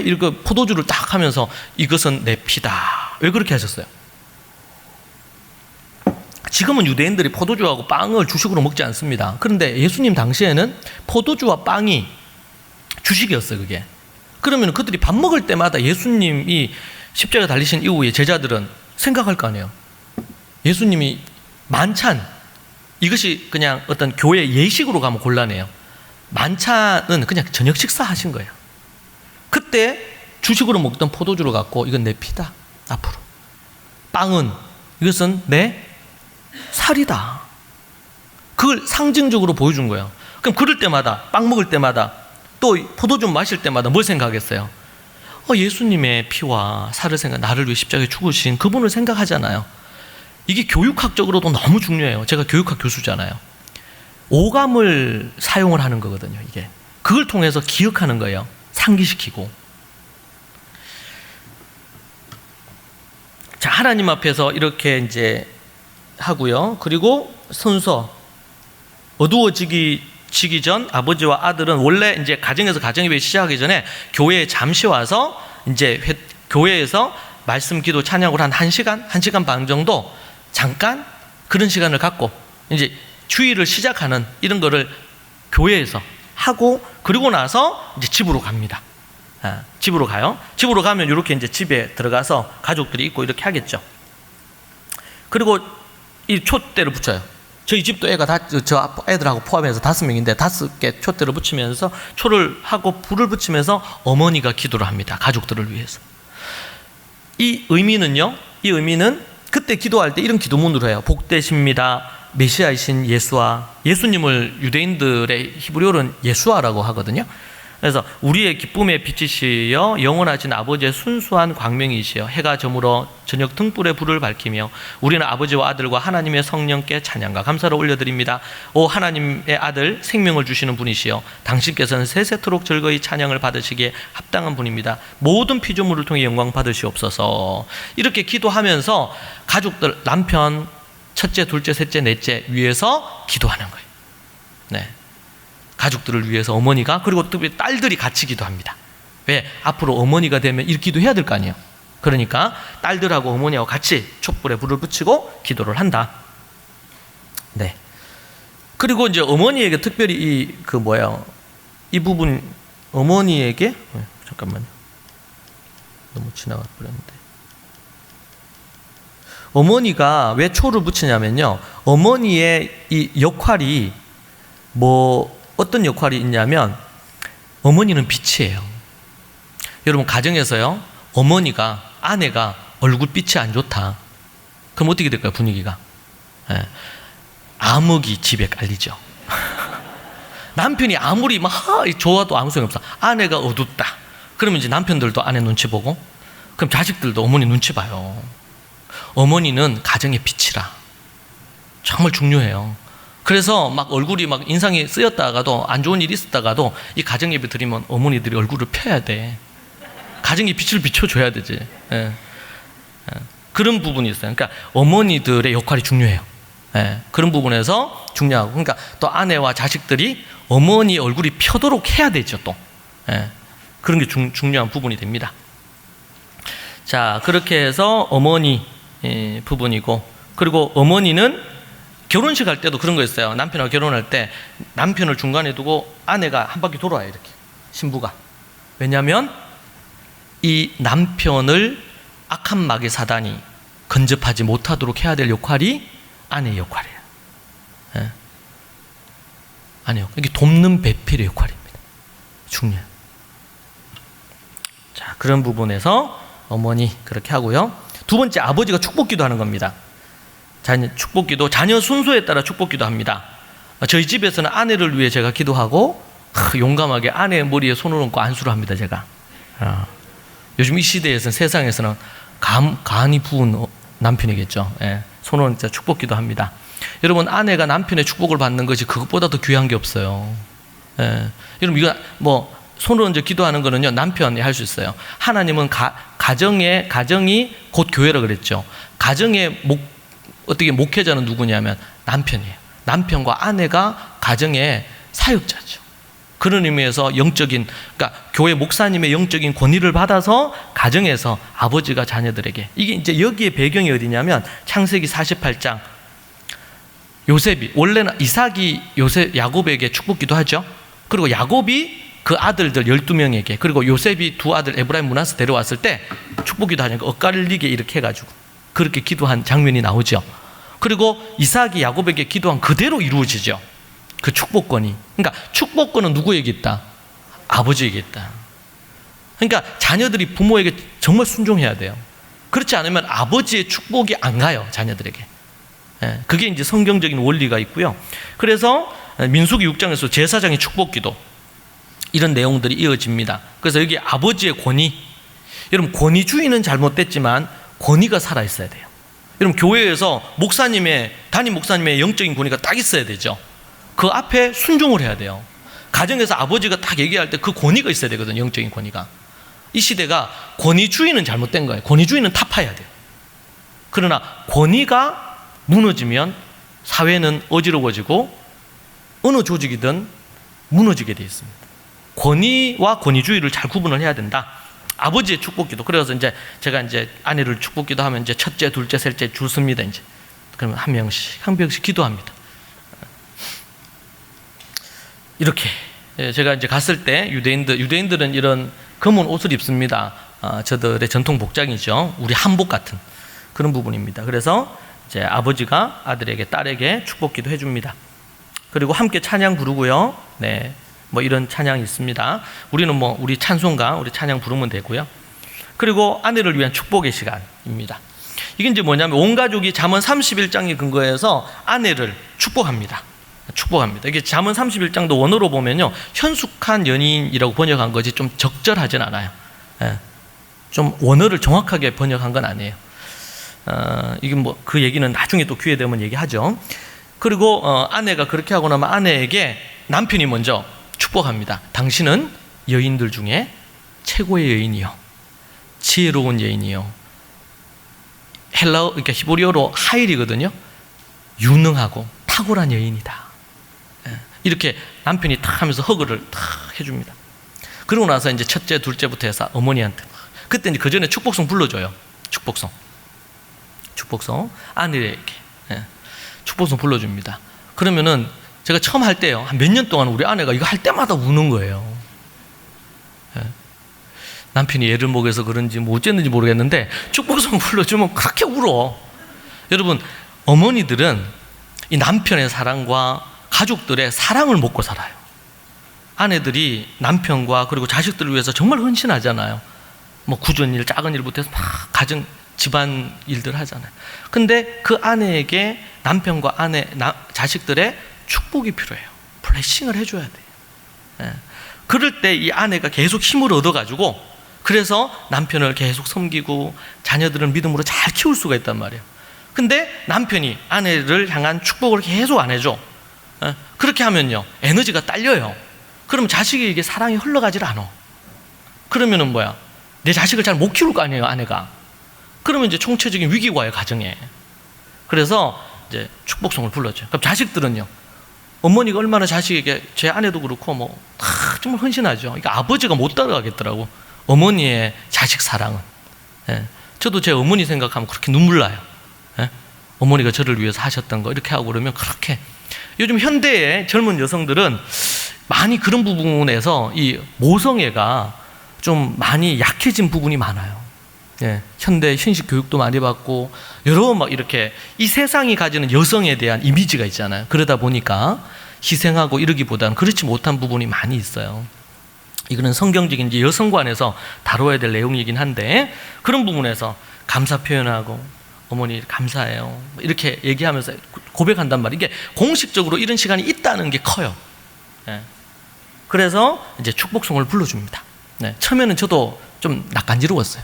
이렇게 포도주를 딱 하면서 이것은 내 피다, 왜 그렇게 하셨어요? 지금은 유대인들이 포도주하고 빵을 주식으로 먹지 않습니다. 그런데 예수님 당시에는 포도주와 빵이 주식이었어요, 그게. 그러면 그들이 밥 먹을 때마다 예수님이 십자가 달리신 이후에 제자들은 생각할 거 아니에요. 예수님이 만찬, 이것이 그냥 어떤 교회 예식으로 가면 곤란해요. 만찬은 그냥 저녁 식사하신 거예요. 그때 주식으로 먹던 포도주를 갖고 이건 내 피다, 앞으로. 빵은 이것은 내 살이다. 그걸 상징적으로 보여준 거예요. 그럼 그럴 때마다, 빵 먹을 때마다, 또 포도주 마실 때마다 뭘 생각하겠어요? 예수님의 피와 살을 생각, 나를 위해 십자가에 죽으신 그분을 생각하잖아요. 이게 교육학적으로도 너무 중요해요. 제가 교육학 교수잖아요. 오감을 사용을 하는 거거든요. 이게 그걸 통해서 기억하는 거예요. 상기시키고. 자, 하나님 앞에서 이렇게 이제 하고요. 그리고 순서 어두워지기 전 아버지와 아들은 원래 이제 가정에서 가정예배 시작하기 전에 교회에 잠시 와서 이제 교회에서 말씀, 기도, 찬양을 한 1시간 반 정도 잠깐 그런 시간을 갖고 이제 주일을 시작하는 이런 거를 교회에서 하고, 그리고 나서 이제 집으로 갑니다. 집으로 가요. 집으로 가면 이렇게 이제 집에 들어가서 가족들이 있고 이렇게 하겠죠. 그리고 이 촛대를 붙여요. 저희 집도 애가 저 애들하고 포함해서 5명인데 5개 촛대를 붙이면서 초를 하고 불을 붙이면서 어머니가 기도를 합니다. 가족들을 위해서. 이 의미는 그때 기도할 때 이런 기도문으로 해요. 복되십니다. 메시아이신 예수와, 예수님을 유대인들의 히브리어로는 예수아라고 하거든요. 그래서 우리의 기쁨의 빛이시여 영원하신 아버지의 순수한 광명이시여 해가 저물어 저녁 등불의 불을 밝히며 우리는 아버지와 아들과 하나님의 성령께 찬양과 감사를 올려드립니다. 오 하나님의 아들 생명을 주시는 분이시여 당신께서는 세세토록 즐거이 찬양을 받으시기에 합당한 분입니다. 모든 피조물을 통해 영광 받으시옵소서. 이렇게 기도하면서 가족들, 남편, 첫째, 둘째, 셋째, 넷째 위해서 기도하는 거예요. 네. 가족들을 위해서 어머니가, 그리고 또 딸들이 같이 기도합니다. 왜? 앞으로 어머니가 되면 이렇게 기도해야 될 거 아니에요. 그러니까 딸들하고 어머니하고 같이 촛불에 불을 붙이고 기도를 한다. 네. 그리고 이제 어머니에게 특별히 이 부분 어머니에게 잠깐만요. 너무 지나가 버렸는데. 어머니가 왜 초를 붙이냐면요. 어머니의 이 역할이 어떤 역할이 있냐면 어머니는 빛이에요. 여러분 가정에서요, 어머니가, 아내가 얼굴빛이 안 좋다. 그럼 어떻게 될까요? 분위기가. 네. 암흑이 집에 깔리죠. 남편이 아무리 막 좋아도 아무 소용이 없어. 아내가 어둡다. 그러면 이제 남편들도 아내 눈치 보고, 그럼 자식들도 어머니 눈치 봐요. 어머니는 가정의 빛이라. 정말 중요해요. 그래서 막 얼굴이 막 인상이 쓰였다가도, 안 좋은 일이 있었다가도 이 가정 예배 드리면 어머니들이 얼굴을 펴야 돼. 가정의 빛을 비춰줘야 되지. 예. 그런 부분이 있어요. 그러니까 어머니들의 역할이 중요해요. 예. 그런 부분에서 중요하고, 그러니까 또 아내와 자식들이 어머니 얼굴이 펴도록 해야 되죠, 또. 예. 그런 게 중요한 부분이 됩니다. 자, 그렇게 해서 어머니 부분이고, 그리고 어머니는 결혼식 할 때도 그런 거 있어요. 남편하고 결혼할 때 남편을 중간에 두고 아내가 한 바퀴 돌아요, 이렇게. 신부가. 왜냐하면 이 남편을 악한 마귀 사단이 근접하지 못하도록 해야 될 역할이 아내의 역할이에요. 예? 아니요. 이게 돕는 배필의 역할입니다. 중요해요. 자, 그런 부분에서 어머니 그렇게 하고요. 두 번째, 아버지가 축복기도 하는 겁니다. 축복기도, 자녀 순서에 따라 축복기도 합니다. 저희 집에서는 아내를 위해 제가 기도하고 용감하게 아내의 머리에 손을 얹고 안수를 합니다, 제가. 요즘 이 시대에서는, 세상에서는 간이 부은 남편이겠죠. 예, 손을 얹자 축복기도 합니다. 여러분, 아내가 남편의 축복을 받는 것이 그것보다 더 귀한 게 없어요. 예, 여러분, 이거 손을 얹어 기도하는 거는요, 남편이 할 수 있어요. 하나님은 가정이 곧 교회라 그랬죠. 가정의 어떻게 목회자는 누구냐면 남편이에요. 남편과 아내가 가정의 사역자죠. 그런 의미에서 그러니까 교회 목사님의 영적인 권위를 받아서 가정에서 아버지가 자녀들에게, 이게 이제 여기에 배경이 어디냐면 창세기 48장, 요셉이, 원래는 이삭이 야곱에게 축복기도 하죠. 그리고 야곱이 그 아들들 12명에게, 그리고 요셉이 두 아들 에브라임 므낫세 데려왔을 때 축복기도 하니까 엇갈리게 이렇게 해가지고 그렇게 기도한 장면이 나오죠. 그리고 이삭이 야곱에게 기도한 그대로 이루어지죠. 그 축복권이. 그러니까 축복권은 누구에게 있다? 아버지에게 있다. 그러니까 자녀들이 부모에게 정말 순종해야 돼요. 그렇지 않으면 아버지의 축복이 안 가요, 자녀들에게. 그게 이제 성경적인 원리가 있고요. 그래서 민수기 6장에서 제사장의 축복기도, 이런 내용들이 이어집니다. 그래서 여기 아버지의 권위, 여러분, 권위주의는 잘못됐지만 권위가 살아있어야 돼요. 여러분, 교회에서 담임 목사님의 영적인 권위가 딱 있어야 되죠. 그 앞에 순종을 해야 돼요. 가정에서 아버지가 딱 얘기할 때 그 권위가 있어야 되거든요. 영적인 권위가. 이 시대가 권위주의는 잘못된 거예요. 권위주의는 타파해야 돼요. 그러나 권위가 무너지면 사회는 어지러워지고 어느 조직이든 무너지게 되어 있습니다. 권위와 권위주의를 잘 구분을 해야 된다. 아버지의 축복기도. 그래서 이제 제가 이제 아내를 축복기도 하면 이제 첫째, 둘째, 셋째 줄 섭니다. 이제 그러면 한 명씩 기도합니다. 이렇게 제가 이제 갔을 때 유대인들은 이런 검은 옷을 입습니다. 저들의 전통 복장이죠. 우리 한복 같은 그런 부분입니다. 그래서 이제 아버지가 아들에게 딸에게 축복기도 해줍니다. 그리고 함께 찬양 부르고요. 네, 뭐 이런 찬양이 있습니다. 우리는 뭐 우리 찬송가, 우리 찬양 부르면 되고요. 그리고 아내를 위한 축복의 시간입니다. 이게 이제 뭐냐면 온 가족이 잠언 31장에 근거해서 아내를 축복합니다. 이게 잠언 31장도 원어로 보면요, 현숙한 연인이라고 번역한 거지 좀 적절하진 않아요. 예, 좀 원어를 정확하게 번역한 건 아니에요. 이게 뭐 그 얘기는 나중에 또 기회 되면 얘기하죠. 그리고 아내가 그렇게 하고 나면 아내에게 남편이 먼저 축복합니다. 당신은 여인들 중에 최고의 여인이요, 지혜로운 여인이요. 그러니까 히브리어로 하일이거든요. 유능하고 탁월한 여인이다. 이렇게 남편이 탁 하면서 허그를 탁 해줍니다. 그러고 나서 이제 첫째, 둘째부터 해서 어머니한테, 그때 이제 그 전에 축복성 불러줘요. 축복성 아내에게 축복성 불러줍니다. 그러면은 제가 처음 할 때요, 한 몇 년 동안 우리 아내가 이거 할 때마다 우는 거예요. 남편이 애를 먹여서 그런지 뭐 어쨌는지 모르겠는데 축복성 불러주면 그렇게 울어. 여러분, 어머니들은 이 남편의 사랑과 가족들의 사랑을 먹고 살아요. 아내들이 남편과 그리고 자식들을 위해서 정말 헌신하잖아요. 뭐 굳은 일, 작은 일부터 해서 막 가정, 집안 일들 하잖아요. 근데 그 아내에게 남편과 자식들의 축복이 필요해요. 블레싱을 해줘야 돼요. 그럴 때 이 아내가 계속 힘을 얻어가지고, 그래서 남편을 계속 섬기고 자녀들을 믿음으로 잘 키울 수가 있단 말이에요. 근데 남편이 아내를 향한 축복을 계속 안 해줘. 그렇게 하면요, 에너지가 딸려요. 그럼 자식에게 사랑이 흘러가질 않아. 그러면은 뭐야? 내 자식을 잘 못 키울 거 아니에요, 아내가. 그러면 이제 총체적인 위기가 와요, 가정에. 그래서 이제 축복성을 불러줘요. 그럼 자식들은요, 어머니가 얼마나 자식에게, 제 아내도 그렇고 뭐 정말 헌신하죠. 그러니까 아버지가 못 따라가겠더라고, 어머니의 자식 사랑은. 저도 제 어머니 생각하면 그렇게 눈물 나요. 어머니가 저를 위해서 하셨던 거 이렇게 하고 그러면 그렇게. 요즘 현대의 젊은 여성들은 많이 그런 부분에서 이 모성애가 좀 많이 약해진 부분이 많아요. 현대 신식 교육도 많이 받고 여러 막 이렇게 이 세상이 가지는 여성에 대한 이미지가 있잖아요. 그러다 보니까 희생하고 이러기보다는 그렇지 못한 부분이 많이 있어요. 이거는 성경적인 이제 여성관에서 다뤄야 될 내용이긴 한데, 그런 부분에서 감사 표현하고 어머니 감사해요 이렇게 얘기하면서 고백한단 말이에요. 이게 공식적으로 이런 시간이 있다는 게 커요. 그래서 이제 축복송을 불러줍니다. 처음에는 저도 좀 낯간지러웠어요.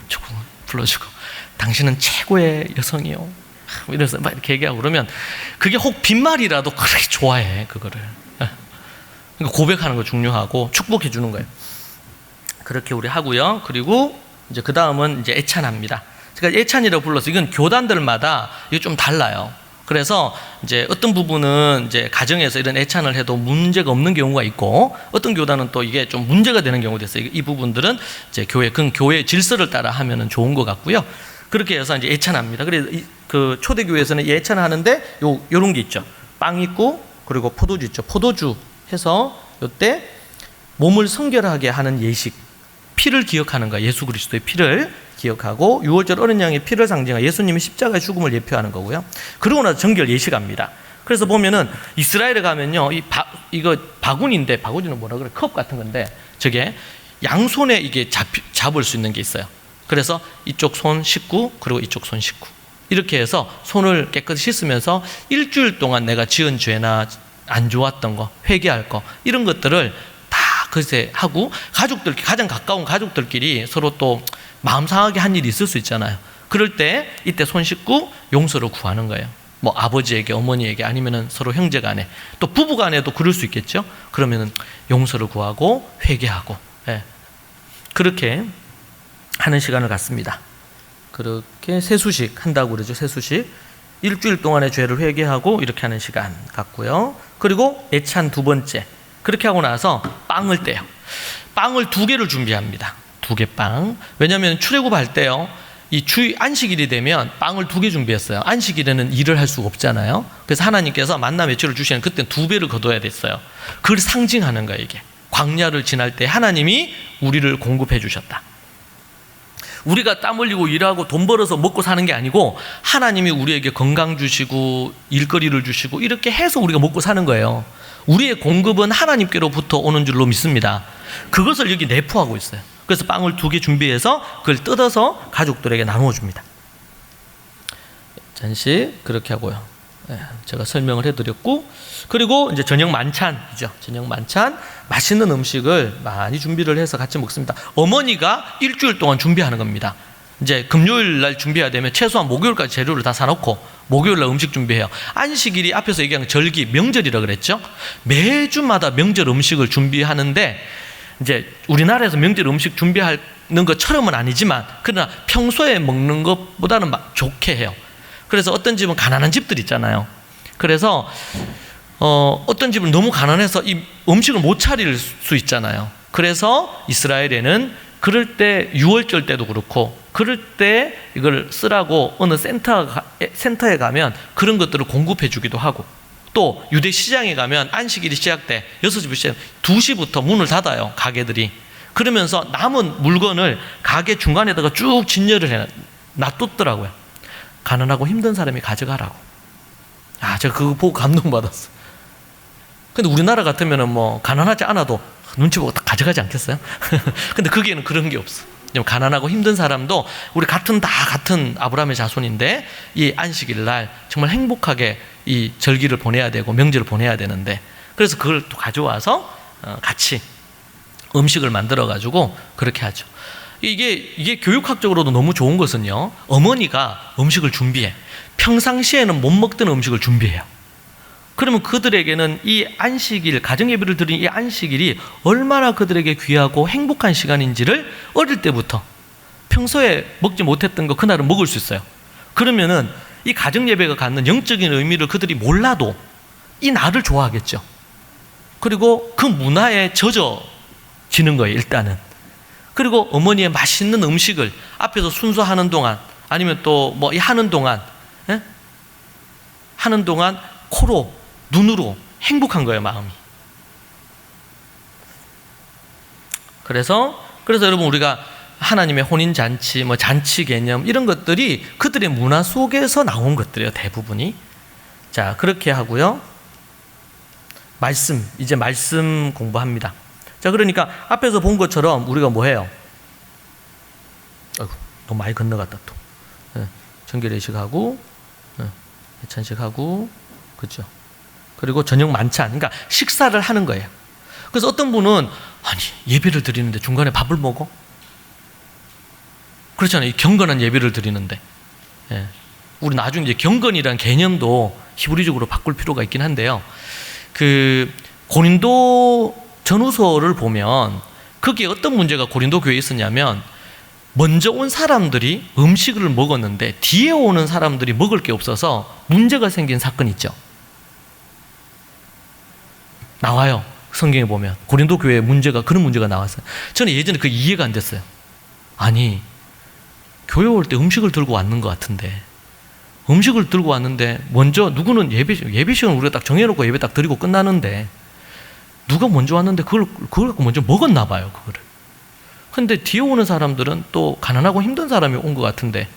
축복을 불러주고, 당신은 최고의 여성이요 이래서 막 이렇게 얘기하고 그러면 그게 혹 빈말이라도 그렇게 좋아해. 그거를 그러니까 고백하는 거 중요하고 축복해 주는 거예요. 그렇게 우리 하고요. 그리고 이제 그 다음은 이제 애찬합니다. 제가 애찬이라고 불러서, 이건 교단들마다 이게 좀 달라요. 그래서 이제 어떤 부분은 이제 가정에서 이런 애찬을 해도 문제가 없는 경우가 있고, 어떤 교단은 또 이게 좀 문제가 되는 경우도 있어요. 이 부분들은 이제 교회 질서를 따라 하면은 좋은 것 같고요. 그렇게 해서 이제 애찬합니다. 그래서 그 초대교회에서는 이 애찬을 하는데 요런 게 있죠. 빵 있고 그리고 포도주 있죠. 포도주 해서 요때 몸을 성결하게 하는 예식, 피를 기억하는 거야. 예수 그리스도의 피를 기억하고, 6월절 어린 양의 피를 상징하여 예수님의 십자가의 죽음을 예표하는 거고요. 그러고 나서 정결 예식합니다. 그래서 보면은 이스라엘에 가면요, 이거 바구니인데, 바구니는 뭐라 그래? 컵 같은 건데, 저게 양손에 이게 잡을 수 있는 게 있어요. 그래서 이쪽 손 씻고 그리고 이쪽 손 씻고 이렇게 해서 손을 깨끗이 씻으면서 일주일 동안 내가 지은 죄나 안 좋았던 거, 회개할 거, 이런 것들을 다 그새 하고, 가족들, 가장 가까운 가족들끼리 서로 또 마음 상하게 한 일이 있을 수 있잖아요. 그럴 때 이때 손 씻고 용서를 구하는 거예요. 뭐 아버지에게, 어머니에게, 아니면은 서로 형제 간에, 또 부부 간에도 그럴 수 있겠죠. 그러면은 용서를 구하고 회개하고, 예. 그렇게 하는 시간을 갖습니다. 그렇게 세수식 한다고 그러죠. 세수식. 일주일 동안의 죄를 회개하고 이렇게 하는 시간 갖고요. 그리고 예찬 두 번째. 그렇게 하고 나서 빵을 떼요. 빵을 2개를 준비합니다. 2개 빵. 왜냐하면 출애굽할 때요, 이 안식일이 되면 빵을 2개 준비했어요. 안식일에는 일을 할 수가 없잖아요. 그래서 하나님께서 만나 며칠을 주시는 그때는 2배를 거둬야 됐어요. 그걸 상징하는 거예요. 이게 광야를 지날 때 하나님이 우리를 공급해 주셨다. 우리가 땀 흘리고 일하고 돈 벌어서 먹고 사는 게 아니고 하나님이 우리에게 건강 주시고 일거리를 주시고 이렇게 해서 우리가 먹고 사는 거예요. 우리의 공급은 하나님께로부터 오는 줄로 믿습니다. 그것을 여기 내포하고 있어요. 그래서 빵을 2개 준비해서 그걸 뜯어서 가족들에게 나누어 줍니다. 잔식 그렇게 하고요. 제가 설명을 해드렸고, 그리고 이제 저녁 만찬이죠. 저녁 만찬, 맛있는 음식을 많이 준비를 해서 같이 먹습니다. 어머니가 일주일 동안 준비하는 겁니다. 이제 금요일 날 준비해야 되면 최소한 목요일까지 재료를 다 사놓고 목요일 날 음식 준비해요. 안식일이 앞에서 얘기한 절기, 명절이라 그랬죠. 매주마다 명절 음식을 준비하는데, 이제 우리나라에서 명절 음식 준비하는 것처럼은 아니지만 그러나 평소에 먹는 것보다는 좋게 해요. 그래서 어떤 집은 가난한 집들 있잖아요. 그래서 어떤 집은 너무 가난해서 이 음식을 못 차릴 수 있잖아요. 그래서 이스라엘에는 그럴 때 유월절 때도 그렇고 그럴 때 이걸 쓰라고 어느 센터에 가면 그런 것들을 공급해 주기도 하고, 또 유대 시장에 가면 안식일이 시작돼 6시부터 시작 2시부터 문을 닫아요. 가게들이. 그러면서 남은 물건을 가게 중간에다가 쭉 진열을 해 놔뒀더라고요. 가난하고 힘든 사람이 가져가라고. 제가 그거 보고 감동받았어요. 근데 우리나라 같으면은 뭐 가난하지 않아도 눈치 보고 딱 가져가지 않겠어요? 근데 거기에는 그런 게 없어. 가난하고 힘든 사람도 우리 같은 아브라함의 자손인데 이 안식일 날 정말 행복하게 이 절기를 보내야 되고 명절을 보내야 되는데, 그래서 그걸 또 가져와서 같이 음식을 만들어 가지고 그렇게 하죠. 이게 교육학적으로도 너무 좋은 것은요, 어머니가 음식을 준비해. 평상시에는 못 먹던 음식을 준비해요. 그러면 그들에게는 이 안식일, 가정예배를 드린 이 안식일이 얼마나 그들에게 귀하고 행복한 시간인지를 어릴 때부터 평소에 먹지 못했던 거 그날은 먹을 수 있어요. 그러면은 이 가정예배가 갖는 영적인 의미를 그들이 몰라도 이 날을 좋아하겠죠. 그리고 그 문화에 젖어지는 거예요, 일단은. 그리고 어머니의 맛있는 음식을 앞에서 순서하는 동안, 아니면 또 뭐 하는 동안, 하는 동안 코로, 눈으로 행복한 거예요, 마음이. 그래서 여러분, 우리가 하나님의 혼인잔치, 뭐 잔치 개념, 이런 것들이 그들의 문화 속에서 나온 것들이에요, 대부분이. 자, 그렇게 하고요. 이제 말씀 공부합니다. 자, 그러니까 앞에서 본 것처럼 우리가 뭐 해요? 너무 많이 건너갔다 또. 정결예식하고, 예찬식하고, 그렇죠. 그리고 저녁 만찬, 그러니까 식사를 하는 거예요. 그래서 어떤 분은 예배를 드리는데 중간에 밥을 먹어? 그렇잖아요. 경건한 예배를 드리는데. 우리 나중에 이제 경건이라는 개념도 히브리적으로 바꿀 필요가 있긴 한데요. 그 고린도 전후서를 보면 거기에 어떤 문제가 고린도 교회에 있었냐면, 먼저 온 사람들이 음식을 먹었는데 뒤에 오는 사람들이 먹을 게 없어서 문제가 생긴 사건이 있죠. 나와요. 성경에 보면 고린도 교회에 그런 문제가 나왔어요. 저는 예전에 그 이해가 안 됐어요. 아니, 교회 올 때 음식을 들고 왔는 것 같은데, 음식을 들고 왔는데 먼저 누구는 예배 시간 우리가 딱 정해놓고 예배 딱 드리고 끝나는데 누가 먼저 왔는데 그걸 갖고 먼저 먹었나 봐요, 그거를. 근데 뒤에 오는 사람들은 또 가난하고 힘든 사람이 온 것 같은데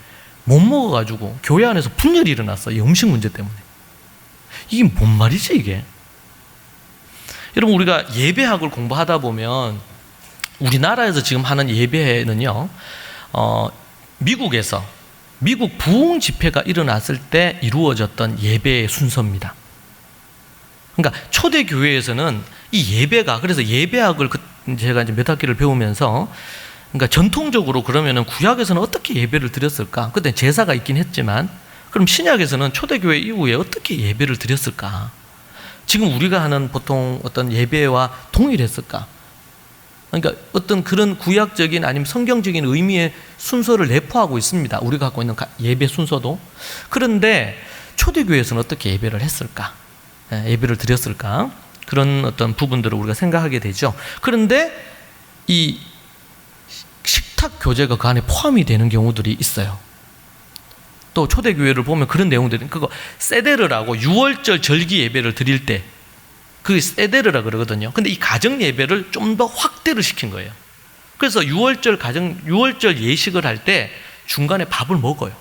못 먹어가지고 교회 안에서 분열이 일어났어, 이 음식 문제 때문에. 이게 뭔 말이지, 이게? 여러분, 우리가 예배학을 공부하다 보면 우리나라에서 지금 하는 예배는요, 미국 부흥 집회가 일어났을 때 이루어졌던 예배의 순서입니다. 그러니까 초대 교회에서는 이 예배가, 그래서 예배학을 제가 이제 몇 학기를 배우면서 그러니까 전통적으로 그러면은 구약에서는 어떻게 예배를 드렸을까? 그때 제사가 있긴 했지만, 그럼 신약에서는 초대교회 이후에 어떻게 예배를 드렸을까? 지금 우리가 하는 보통 어떤 예배와 동일했을까? 그러니까 어떤 그런 구약적인 아니면 성경적인 의미의 순서를 내포하고 있습니다. 우리가 갖고 있는 예배 순서도. 그런데 초대교회에서는 어떻게 예배를 했을까? 예배를 드렸을까? 그런 어떤 부분들을 우리가 생각하게 되죠. 그런데 이 식탁 교제가 그 안에 포함이 되는 경우들이 있어요. 또 초대교회를 보면 그런 내용들이, 그거 세데르라고 6월절 절기 예배를 드릴 때 그게 세데르라 그러거든요. 근데 이 가정 예배를 좀 더 확대를 시킨 거예요. 그래서 6월절 예식을 할 때 중간에 밥을 먹어요.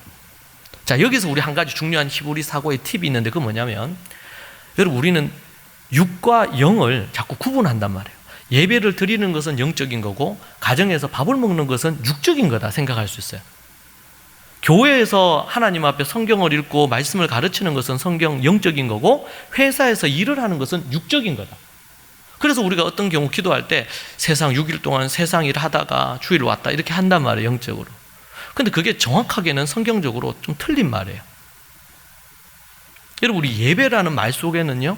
자, 여기서 우리 한 가지 중요한 히브리 사고의 팁이 있는데, 그건 뭐냐면, 여러분, 우리는 육과 영을 자꾸 구분한단 말이에요. 예배를 드리는 것은 영적인 거고, 가정에서 밥을 먹는 것은 육적인 거다 생각할 수 있어요. 교회에서 하나님 앞에 성경을 읽고 말씀을 가르치는 것은 성경 영적인 거고, 회사에서 일을 하는 것은 육적인 거다. 그래서 우리가 어떤 경우 기도할 때 세상 6일 동안 세상 일 하다가 주일 왔다 이렇게 한단 말이에요, 영적으로. 근데 그게 정확하게는 성경적으로 좀 틀린 말이에요. 여러분, 우리 예배라는 말 속에는요,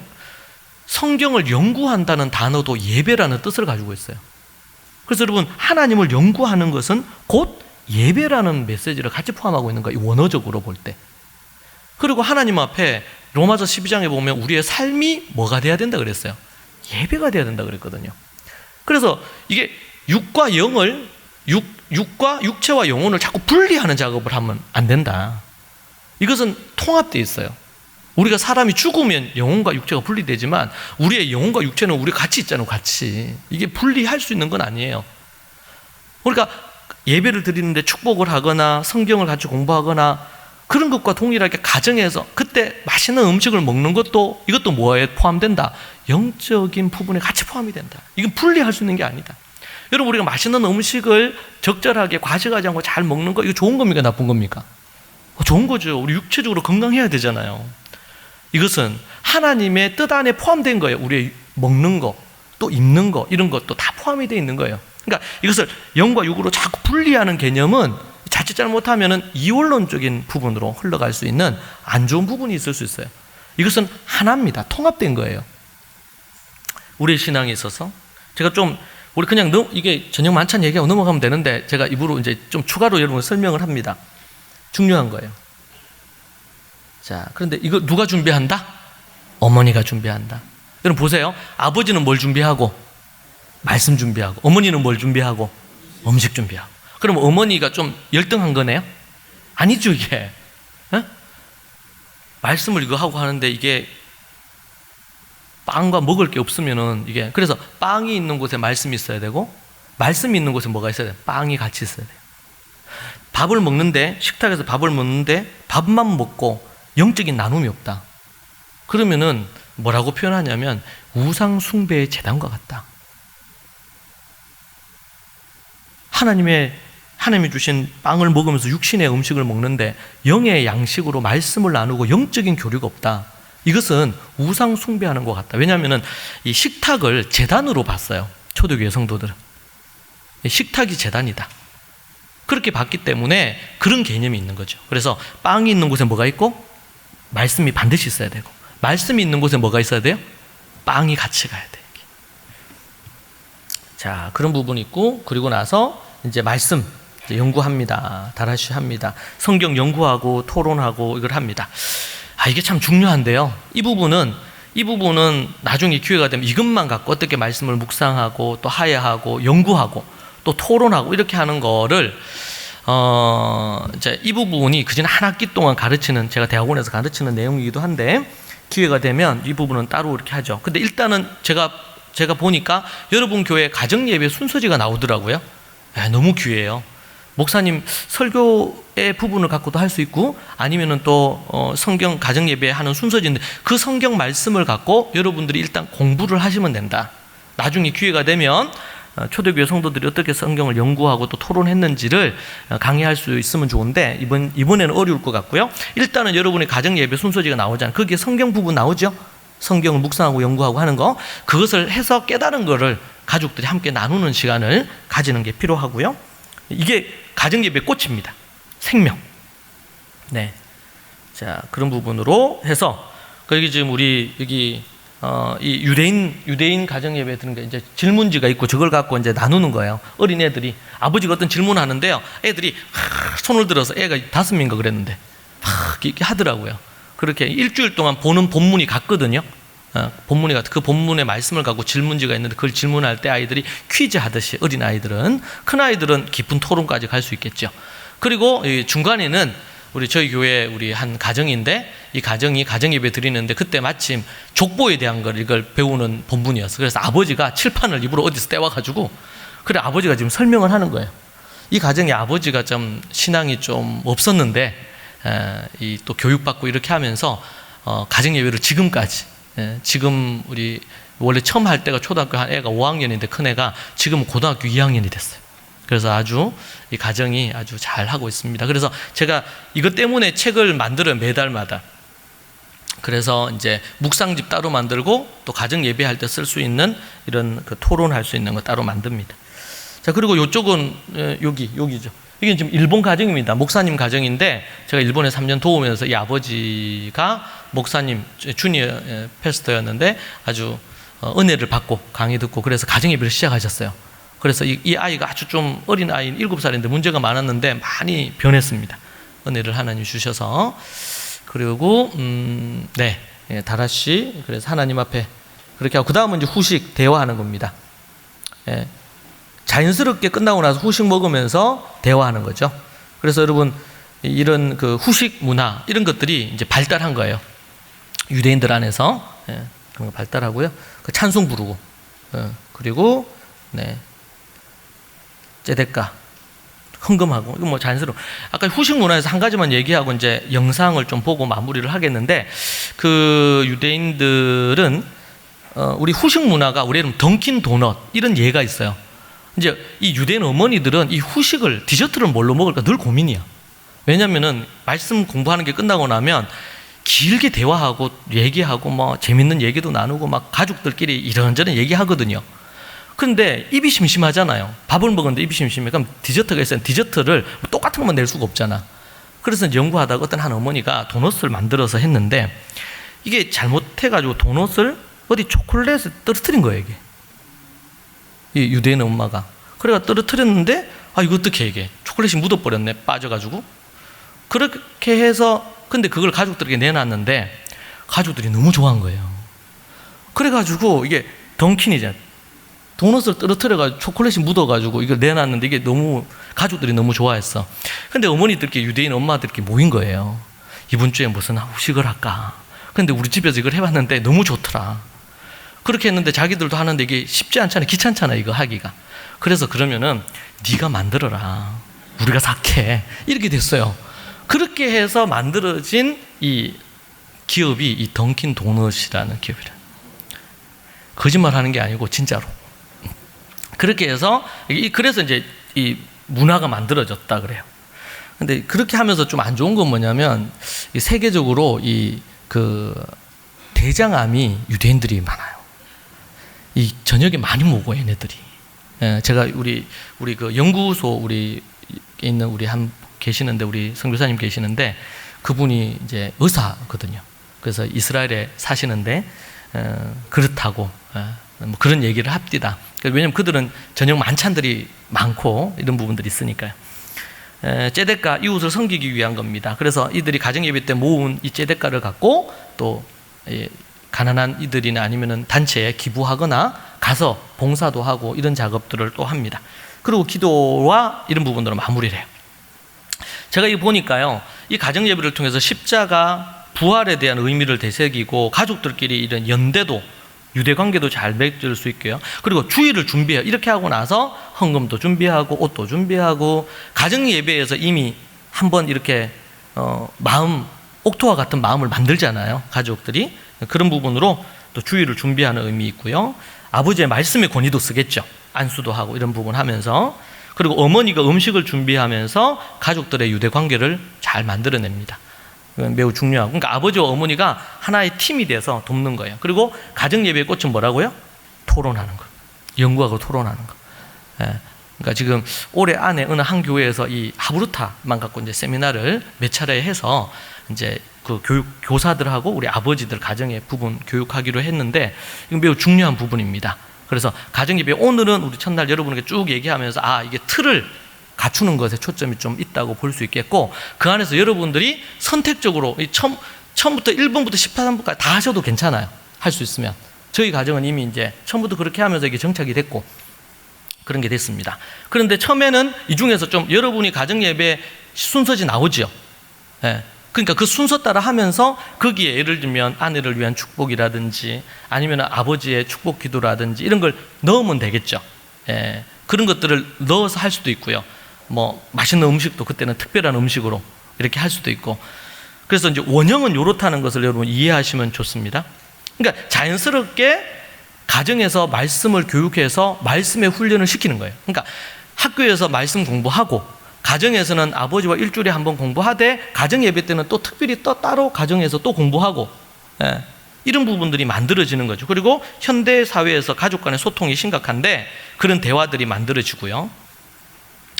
성경을 연구한다는 단어도 예배라는 뜻을 가지고 있어요. 그래서 여러분, 하나님을 연구하는 것은 곧 예배라는 메시지를 같이 포함하고 있는 거예요, 원어적으로 볼 때. 그리고 하나님 앞에 로마서 12장에 보면 우리의 삶이 뭐가 돼야 된다 그랬어요? 예배가 돼야 된다 그랬거든요. 그래서 이게 육과 육체와 영혼을 자꾸 분리하는 작업을 하면 안 된다. 이것은 통합되어 있어요. 우리가 사람이 죽으면 영혼과 육체가 분리되지만 우리의 영혼과 육체는 우리 같이 있잖아요, 같이. 이게 분리할 수 있는 건 아니에요. 그러니까 예배를 드리는데 축복을 하거나 성경을 같이 공부하거나 그런 것과 동일하게 가정에서 그때 맛있는 음식을 먹는 것도, 이것도 뭐에 포함된다? 영적인 부분에 같이 포함이 된다. 이건 분리할 수 있는 게 아니다. 여러분, 우리가 맛있는 음식을 적절하게 과식하지 않고 잘 먹는 거, 이거 좋은 겁니까, 나쁜 겁니까? 좋은 거죠. 우리 육체적으로 건강해야 되잖아요. 이것은 하나님의 뜻 안에 포함된 거예요. 우리 먹는 거, 또 입는 거, 이런 것도 다 포함이 되어 있는 거예요. 그러니까 이것을 영과 육으로 자꾸 분리하는 개념은 자칫 잘못하면 이원론적인 부분으로 흘러갈 수 있는 안 좋은 부분이 있을 수 있어요. 이것은 하나입니다. 통합된 거예요. 우리의 신앙에 있어서 제가 좀, 우리 그냥 이게 저녁 만찬 얘기하고 넘어가면 되는데 제가 입으로 이제 좀 추가로 여러분 설명을 합니다. 중요한 거예요. 자, 그런데 이거 누가 준비한다? 어머니가 준비한다. 여러분 보세요. 아버지는 뭘 준비하고? 말씀 준비하고. 어머니는 뭘 준비하고? 음식 준비하고. 그럼 어머니가 좀 열등한 거네요? 아니죠, 이게. 에? 말씀을 이거 하고 하는데 이게 빵과 먹을 게 없으면은 이게, 그래서 빵이 있는 곳에 말씀이 있어야 되고, 말씀이 있는 곳에 뭐가 있어야 돼요? 빵이 같이 있어야 돼요. 밥을 먹는데, 식탁에서 밥을 먹는데 밥만 먹고 영적인 나눔이 없다. 그러면은 뭐라고 표현하냐면 우상 숭배의 제단과 같다. 하나님이 주신 빵을 먹으면서 육신의 음식을 먹는데 영의 양식으로 말씀을 나누고 영적인 교류가 없다. 이것은 우상 숭배하는 것 같다. 왜냐하면 이 식탁을 제단으로 봤어요, 초대교회 성도들은. 식탁이 제단이다. 그렇게 봤기 때문에 그런 개념이 있는 거죠. 그래서 빵이 있는 곳에 뭐가 있고? 말씀이 반드시 있어야 되고, 말씀이 있는 곳에 뭐가 있어야 돼요? 빵이 같이 가야 돼요. 자, 그런 부분이 있고, 그리고 나서 이제 말씀 이제 연구합니다. 다라시 합니다. 성경 연구하고 토론하고 이걸 합니다. 이게 참 중요한데요. 이 부분은 나중에 기회가 되면 이것만 갖고 어떻게 말씀을 묵상하고 또 하야하고 연구하고 또 토론하고 이렇게 하는 거를 이제 이 부분이 그전 한 학기 동안 가르치는, 제가 대학원에서 가르치는 내용이기도 한데 기회가 되면 이 부분은 따로 이렇게 하죠. 근데 일단은 제가 보니까 여러분 교회 가정예배 순서지가 나오더라고요. 너무 귀해요. 목사님 설교의 부분을 갖고도 할 수 있고, 아니면은 또 성경 가정예배 하는 순서지인데 그 성경 말씀을 갖고 여러분들이 일단 공부를 하시면 된다. 나중에 기회가 되면 초대교회 성도들이 어떻게 성경을 연구하고 또 토론했는지를 강의할 수 있으면 좋은데 이번에는 어려울 것 같고요. 일단은 여러분의 가정예배 순서지가 나오잖아요. 거기에 성경 부분 나오죠. 성경을 묵상하고 연구하고 하는 거, 그것을 해서 깨달은 거를 가족들이 함께 나누는 시간을 가지는 게 필요하고요. 이게 가정예배의 꽃입니다. 생명. 네. 자, 그런 부분으로 해서 거기 지금 우리 여기 이 유대인 가정예배 드는 게 이제 질문지가 있고 저걸 갖고 이제 나누는 거예요. 어린 애들이 아버지가 어떤 질문하는데요. 애들이 손을 들어서 애가 5명인가 그랬는데 막 이렇게 하더라고요. 그렇게 일주일 동안 보는 본문이 같거든요. 본문이 같은 그 본문의 말씀을 갖고 질문지가 있는데 그걸 질문할 때 아이들이 퀴즈 하듯이 어린 아이들은, 큰 아이들은 깊은 토론까지 갈 수 있겠죠. 그리고 중간에는 저희 교회 우리 한 가정인데 이 가정이 가정예배 드리는데 그때 마침 족보에 대한 걸 이걸 배우는 본문이었어. 그래서 아버지가 칠판을 일부러 어디서 떼와가지고 그래 아버지가 지금 설명을 하는 거예요. 이 가정에 아버지가 좀 신앙이 좀 없었는데 이 또 교육받고 이렇게 하면서 가정예배를 지금까지 지금 우리 원래 처음 할 때가 초등학교 한 애가 5학년인데 큰 애가 지금 고등학교 2학년이 됐어요. 그래서 아주 이 가정이 아주 잘 하고 있습니다. 그래서 제가 이것 때문에 책을 만들어요, 매달마다. 그래서 이제 묵상집 따로 만들고 또 가정 예배할 때 쓸 수 있는 이런 그 토론할 수 있는 거 따로 만듭니다. 자, 그리고 이쪽은 여기죠. 이게 지금 일본 가정입니다. 목사님 가정인데 제가 일본에 3년 도우면서 이 아버지가 목사님 주니어 패스터였는데 아주 은혜를 받고 강의 듣고 그래서 가정 예배를 시작하셨어요. 그래서 이 아이가 아주 좀 어린 아이 7살인데 문제가 많았는데 많이 변했습니다. 은혜를 하나님 주셔서. 그리고 네, 다라씨 그래서 하나님 앞에 그렇게 하고 그 다음은 이제 후식 대화하는 겁니다. 예, 자연스럽게 끝나고 나서 후식 먹으면서 대화하는 거죠. 그래서 여러분 이런 그 후식 문화 이런 것들이 이제 발달한 거예요. 유대인들 안에서 그런 거 발달하고요. 그 찬송 부르고 그리고 네. 째대까 헌금하고 이거 뭐 자연스러워. 아까 후식 문화에서 한 가지만 얘기하고 이제 영상을 좀 보고 마무리를 하겠는데 그 유대인들은 우리 후식 문화가 우리 이름 던킨 도넛 이런 예가 있어요. 이제 이 유대인 어머니들은 이 후식을 디저트를 뭘로 먹을까 늘 고민이야. 왜냐면은 말씀 공부하는 게 끝나고 나면 길게 대화하고 얘기하고 뭐 재밌는 얘기도 나누고 막 가족들끼리 이런저런 얘기하거든요. 근데 입이 심심하잖아요. 밥을 먹었는데 입이 심심해. 그럼 디저트가 있으면 디저트를 똑같은 것만 낼 수가 없잖아. 그래서 연구하다가 어떤 한 어머니가 도넛을 만들어서 했는데 이게 잘못해가지고 도넛을 어디 초콜릿에 떨어뜨린 거예요, 이게. 이 유대인 엄마가. 그래가 떨어뜨렸는데 이거 어떻게 이게 초콜릿이 묻어버렸네, 빠져가지고. 그렇게 해서 근데 그걸 가족들에게 내놨는데 가족들이 너무 좋아한 거예요. 그래가지고 이게 던킨이잖아요. 도넛을 떨어뜨려가지고 초콜릿이 묻어가지고 이걸 내놨는데 이게 너무 가족들이 너무 좋아했어. 근데 어머니들끼리 유대인 엄마들끼리 모인 거예요. 이번 주에 무슨 후식을 할까? 근데 우리 집에서 이걸 해봤는데 너무 좋더라. 그렇게 했는데 자기들도 하는데 이게 쉽지 않잖아요. 귀찮잖아 이거 하기가. 그래서 그러면은 네가 만들어라. 우리가 삭해. 이렇게 됐어요. 그렇게 해서 만들어진 이 기업이 이 던킨 도넛이라는 기업이라. 거짓말하는 게 아니고 진짜로. 그렇게 해서 그래서 이제 이 문화가 만들어졌다 그래요. 근데 그렇게 하면서 좀 안 좋은 건 뭐냐면 세계적으로 이 그 대장암이 유대인들이 많아요. 이 저녁에 많이 먹어요, 얘네들이. 제가 우리 그 연구소 우리 있는 우리 한 계시는데 우리 선교사님 계시는데 그분이 이제 의사거든요. 그래서 이스라엘에 사시는데 그렇다고 뭐 그런 얘기를 합디다. 왜냐면 그들은 저녁 만찬들이 많고 이런 부분들이 있으니까요. 째데까 이웃을 섬기기 위한 겁니다. 그래서 이들이 가정예배 때 모은 이 째데까를 갖고 또 가난한 이들이나 아니면은 단체에 기부하거나 가서 봉사도 하고 이런 작업들을 또 합니다. 그리고 기도와 이런 부분들을 마무리를 해요. 제가 이거 보니까요, 이 가정예배를 통해서 십자가 부활에 대한 의미를 되새기고 가족들끼리 이런 연대도 유대관계도 잘 맺을 수 있고요. 그리고 주일을 준비해요. 이렇게 하고 나서 헌금도 준비하고 옷도 준비하고 가정예배에서 이미 한번 이렇게 옥토와 같은 마음을 만들잖아요. 가족들이. 그런 부분으로 또 주일을 준비하는 의미 있고요. 아버지의 말씀의 권위도 쓰겠죠. 안수도 하고 이런 부분 하면서. 그리고 어머니가 음식을 준비하면서 가족들의 유대관계를 잘 만들어냅니다. 매우 중요하고, 그러니까 아버지와 어머니가 하나의 팀이 돼서 돕는 거예요. 그리고 가정예배의 꽃은 뭐라고요? 토론하는 거. 연구하고 토론하는 거. 그러니까 지금 올해 안에 어느 한 교회에서 이 하브루타만 갖고 이제 세미나를 몇 차례 해서 이제 그 교사들하고 우리 아버지들 가정의 부분 교육하기로 했는데 이건 매우 중요한 부분입니다. 그래서 가정예배 오늘은 우리 첫날 여러분에게 쭉 얘기하면서 이게 틀을 갖추는 것에 초점이 좀 있다고 볼 수 있겠고, 그 안에서 여러분들이 선택적으로 처음부터 1번부터 13번까지 다 하셔도 괜찮아요. 할 수 있으면. 저희 가정은 이미 이제 처음부터 그렇게 하면서 이게 정착이 됐고 그런 게 됐습니다. 그런데 처음에는 이 중에서 좀 여러분이 가정예배 순서지 나오죠. 예. 그러니까 그 순서 따라 하면서 거기에 예를 들면 아내를 위한 축복이라든지 아니면 아버지의 축복 기도라든지 이런 걸 넣으면 되겠죠. 예. 그런 것들을 넣어서 할 수도 있고요. 뭐 맛있는 음식도 그때는 특별한 음식으로 이렇게 할 수도 있고. 그래서 이제 원형은 요렇다는 것을 여러분 이해하시면 좋습니다. 그러니까 자연스럽게 가정에서 말씀을 교육해서 말씀의 훈련을 시키는 거예요. 그러니까 학교에서 말씀 공부하고 가정에서는 아버지와 일주일에 한 번 공부하되 가정 예배 때는 또 특별히 또 따로 가정에서 또 공부하고, 예, 이런 부분들이 만들어지는 거죠. 그리고 현대 사회에서 가족 간의 소통이 심각한데 그런 대화들이 만들어지고요.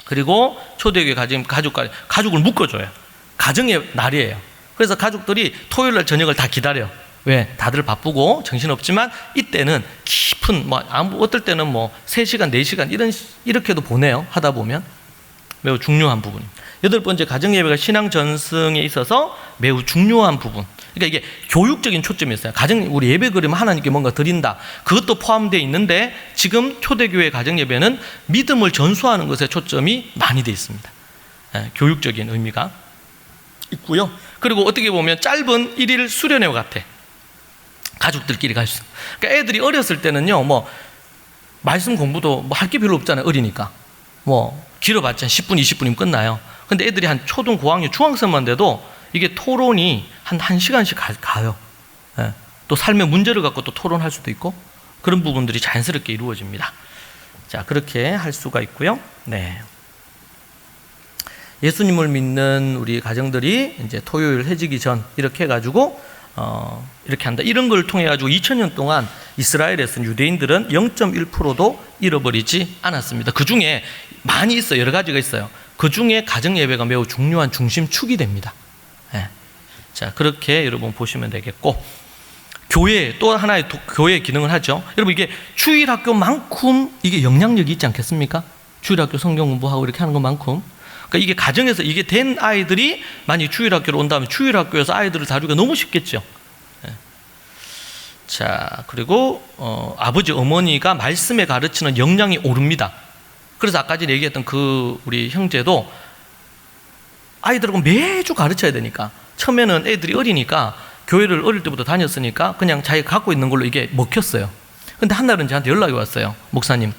그리고 초대교회 가족을 묶어줘요. 가정의 날이에요. 그래서 가족들이 토요일 날 저녁을 다 기다려. 왜? 다들 바쁘고 정신없지만 이때는 깊은 어떨 때는 3시간 4시간 이렇게도 보내요. 하다 보면 매우 중요한 부분입니다. 8번째, 가정예배가 신앙 전승에 있어서 매우 중요한 부분. 그러니까 이게 교육적인 초점이 있어요. 우리 예배 그러면 하나님께 뭔가 드린다. 그것도 포함되어 있는데 지금 초대교회 가정예배는 믿음을 전수하는 것에 초점이 많이 되어 있습니다. 예, 교육적인 의미가 있고요. 그리고 어떻게 보면 짧은 일일 수련회 같아. 가족들끼리 갈 수. 그러니까 애들이 어렸을 때는요, 말씀 공부도 할 게 별로 없잖아요. 어리니까. 길어봤자 10분, 20분이면 끝나요. 근데 애들이 한 초등, 고학년, 중학생만 돼도 이게 토론이 한 1시간씩 가요. 예. 또 삶의 문제를 갖고 또 토론할 수도 있고 그런 부분들이 자연스럽게 이루어집니다. 자, 그렇게 할 수가 있고요. 네. 예수님을 믿는 우리 가정들이 이제 토요일 해지기 전 이렇게 해가지고 이렇게 한다. 이런 걸 통해 가지고 2000년 동안 이스라엘에서 유대인들은 0.1%도 잃어버리지 않았습니다. 그 중에 많이 있어요. 여러 가지가 있어요. 그 중에 가정 예배가 매우 중요한 중심축이 됩니다. 네. 자, 그렇게 여러분 보시면 되겠고, 교회 또 하나의 교회의 기능을 하죠. 여러분 이게 주일학교만큼 이게 영향력이 있지 않겠습니까? 주일학교 성경 공부하고 이렇게 하는 것만큼. 그러니까 이게 가정에서 이게 된 아이들이 만약 주일학교로 온다면 주일학교에서 아이들을 다루기가 너무 쉽겠죠. 네. 자, 그리고 아버지 어머니가 말씀에 가르치는 역량이 오릅니다. 그래서 아까 전에 얘기했던 그 우리 형제도 아이들하고 매주 가르쳐야 되니까 처음에는 애들이 어리니까 교회를 어릴 때부터 다녔으니까 그냥 자기가 갖고 있는 걸로 이게 먹혔어요. 근데 한 날은 저한테 연락이 왔어요. 목사님,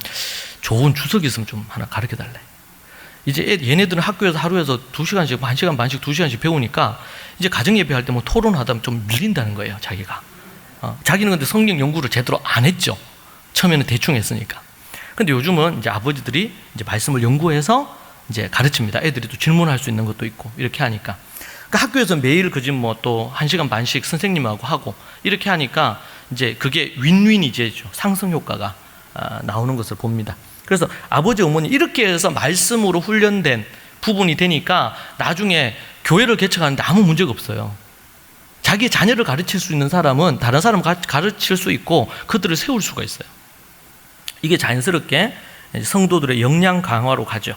좋은 주석이 있으면 좀 하나 가르쳐 달래. 이제 얘네들은 학교에서 하루에서 2시간씩, 1시간 반씩, 2시간씩 배우니까 이제 가정예배 할 때 토론하다 좀 밀린다는 거예요, 자기가. 자기는 근데 성경 연구를 제대로 안 했죠. 처음에는 대충 했으니까. 근데 요즘은 이제 아버지들이 이제 말씀을 연구해서 이제 가르칩니다. 애들이 또 질문할 수 있는 것도 있고, 이렇게 하니까. 그러니까 학교에서 매일 또 1시간 반씩 선생님하고 하고, 이렇게 하니까 이제 그게 윈윈이죠. 상승 효과가 나오는 것을 봅니다. 그래서 아버지, 어머니 이렇게 해서 말씀으로 훈련된 부분이 되니까 나중에 교회를 개척하는데 아무 문제가 없어요. 자기 자녀를 가르칠 수 있는 사람은 다른 사람을 가르칠 수 있고 그들을 세울 수가 있어요. 이게 자연스럽게 성도들의 역량 강화로 가죠.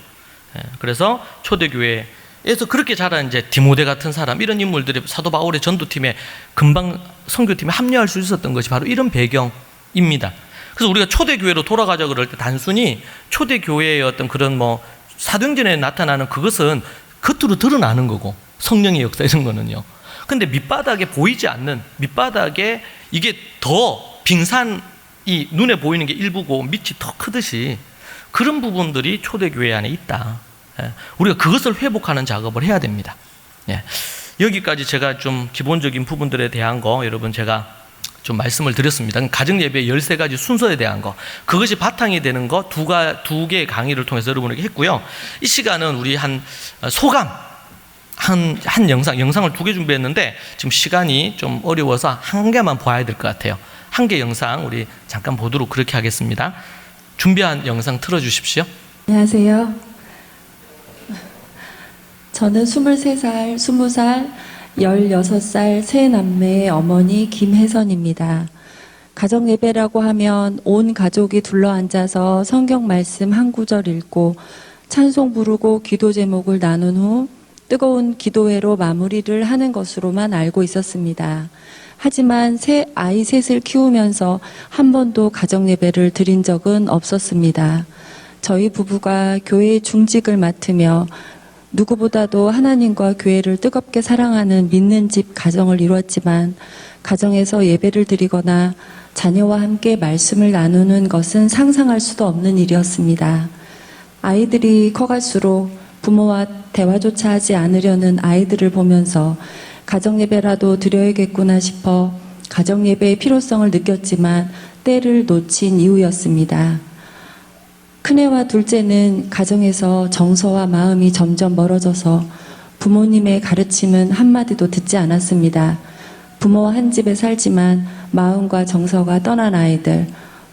그래서 초대교회에서 그렇게 자란 이제 디모데 같은 사람, 이런 인물들이 사도 바울의 전도팀에 금방 선교팀에 합류할 수 있었던 것이 바로 이런 배경입니다. 그래서 우리가 초대교회로 돌아가자 그럴 때 단순히 초대교회의 어떤 그런 사도행전에 나타나는 그것은 겉으로 드러나는 거고, 성령의 역사 이런 거는요. 근데 밑바닥에 보이지 않는, 밑바닥에 이게 더 빙산이 눈에 보이는 게 일부고 밑이 더 크듯이 그런 부분들이 초대교회 안에 있다. 우리가 그것을 회복하는 작업을 해야 됩니다. 여기까지 제가 좀 기본적인 부분들에 대한 거 여러분 제가 좀 말씀을 드렸습니다. 가정예배의 13가지 순서에 대한 거, 그것이 바탕이 되는 거 두 개의 강의를 통해서 여러분에게 했고요. 이 시간은 우리 한 소감, 한 영상을 2개 준비했는데 지금 시간이 좀 어려워서 한 개만 봐야 될 것 같아요. 한 개 영상 우리 잠깐 보도록 그렇게 하겠습니다. 준비한 영상 틀어주십시오. 안녕하세요. 저는 23살, 20살, 16살 세 남매의 어머니 김혜선입니다. 가정예배라고 하면 온 가족이 둘러앉아서 성경 말씀 한 구절 읽고 찬송 부르고 기도 제목을 나눈 후 뜨거운 기도회로 마무리를 하는 것으로만 알고 있었습니다. 하지만 아이 셋을 키우면서 한 번도 가정예배를 드린 적은 없었습니다. 저희 부부가 교회의 중직을 맡으며 누구보다도 하나님과 교회를 뜨겁게 사랑하는 믿는 집 가정을 이루었지만 가정에서 예배를 드리거나 자녀와 함께 말씀을 나누는 것은 상상할 수도 없는 일이었습니다. 아이들이 커갈수록 부모와 대화조차 하지 않으려는 아이들을 보면서 가정예배라도 드려야겠구나 싶어 가정예배의 필요성을 느꼈지만 때를 놓친 이유였습니다. 큰애와 둘째는 가정에서 정서와 마음이 점점 멀어져서 부모님의 가르침은 한마디도 듣지 않았습니다. 부모와 한 집에 살지만 마음과 정서가 떠난 아이들,